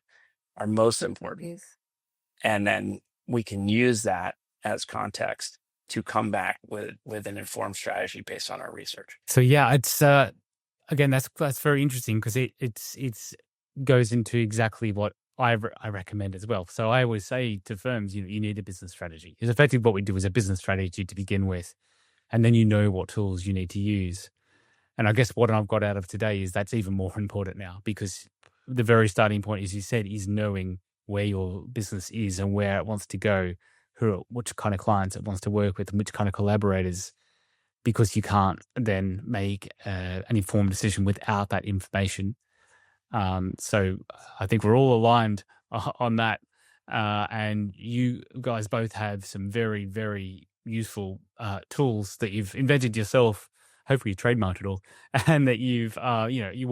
are most important? And then we can use that as context to come back with an informed strategy based on our research. So yeah, it's again, that's very interesting, because it's goes into exactly what I recommend as well. So I always say to firms, you need a business strategy. Because effectively what we do is a business strategy to begin with, and then you know what tools you need to use. And I guess what I've got out of today is that's even more important now, because the very starting point, as you said, is knowing where your business is and where it wants to go, which kind of clients it wants to work with, and which kind of collaborators, because you can't then make an informed decision without that information. So I think we're all aligned on that. And you guys both have some very, very useful tools that you've invented yourself. Hopefully you trademarked it all, and that you've, you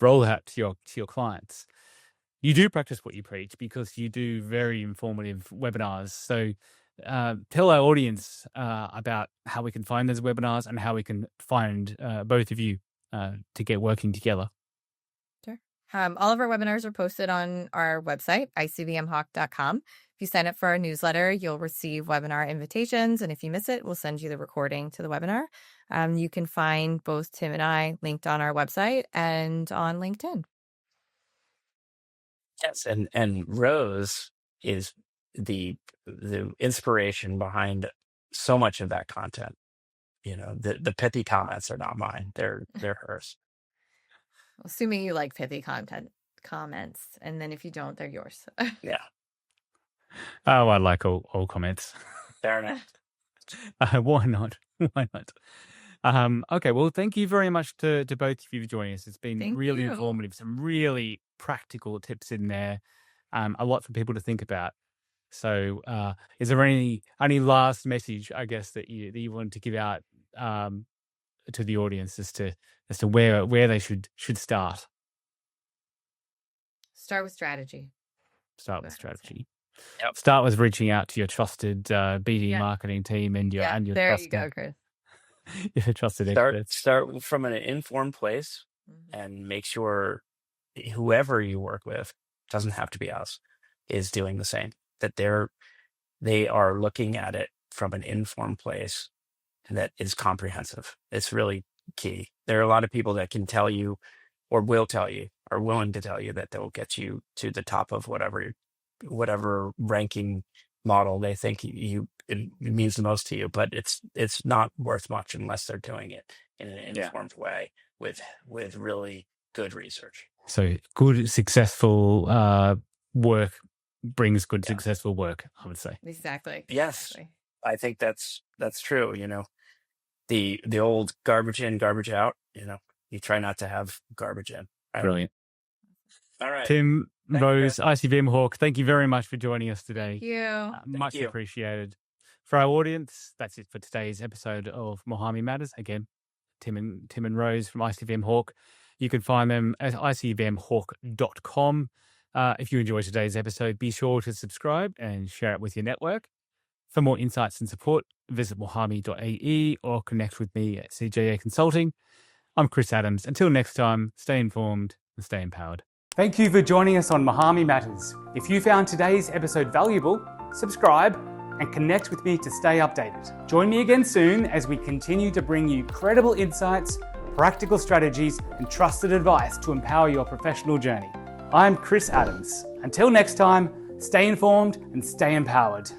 roll out to your clients. You do practice what you preach, because you do very informative webinars. So tell our audience about how we can find those webinars and how we can find both of you to get working together. Sure. All of our webinars are posted on our website, ICVMHawk.com. If you sign up for our newsletter, you'll receive webinar invitations. And if you miss it, we'll send you the recording to the webinar. You can find both Tim and I linked on our website and on LinkedIn. Yes, and Rose is the inspiration behind so much of that content. The pithy comments are not mine; they're hers. Assuming you like pithy comments, and then if you don't, they're yours. Yeah, Oh, I like all comments. fair enough. Why not? Why not? Okay, well, thank you very much to both of you for joining us. It's been Thank really you. informative, some really practical tips in there, a lot for people to think about. So is there any last message, I guess, that you want to give out to the audience as to where they should start? Start with strategy. Start with strategy. Yep. Start with reaching out to your trusted BD marketing team and your there trusted, you go, Chris. your trusted experts. Start from an informed place, and make sure whoever you work with, doesn't have to be us, is doing the same. That they are looking at it from an informed place that is comprehensive. It's really key. There are a lot of people that can tell you or will tell you or willing to tell you that they'll get you to the top of whatever ranking model they think it means the most to you, but it's not worth much unless they're doing it in an informed way with really good research. So good, successful work brings good, successful work, I would say. Exactly. Yes, Exactly. I think that's true. The old garbage in, garbage out. You try not to have garbage in. Right? Brilliant. All right, Tim, Thank you, Rose, guys. ICVM Hawk, thank you very much for joining us today. Thank you. Much you. appreciated. For our audience, that's it for today's episode of Muhami Matters. Again, Tim and Rose from ICVM Hawk. You can find them at icvmhawk.com. If you enjoyed today's episode, be sure to subscribe and share it with your network. For more insights and support, visit muhami.ae or connect with me at CJA Consulting. I'm Chris Adams. Until next time, stay informed and stay empowered. Thank you for joining us on Muhami Matters. If you found today's episode valuable, subscribe and connect with me to stay updated. Join me again soon as we continue to bring you credible insights, practical strategies, and trusted advice to empower your professional journey. I'm Chris Adams. Until next time, stay informed and stay empowered.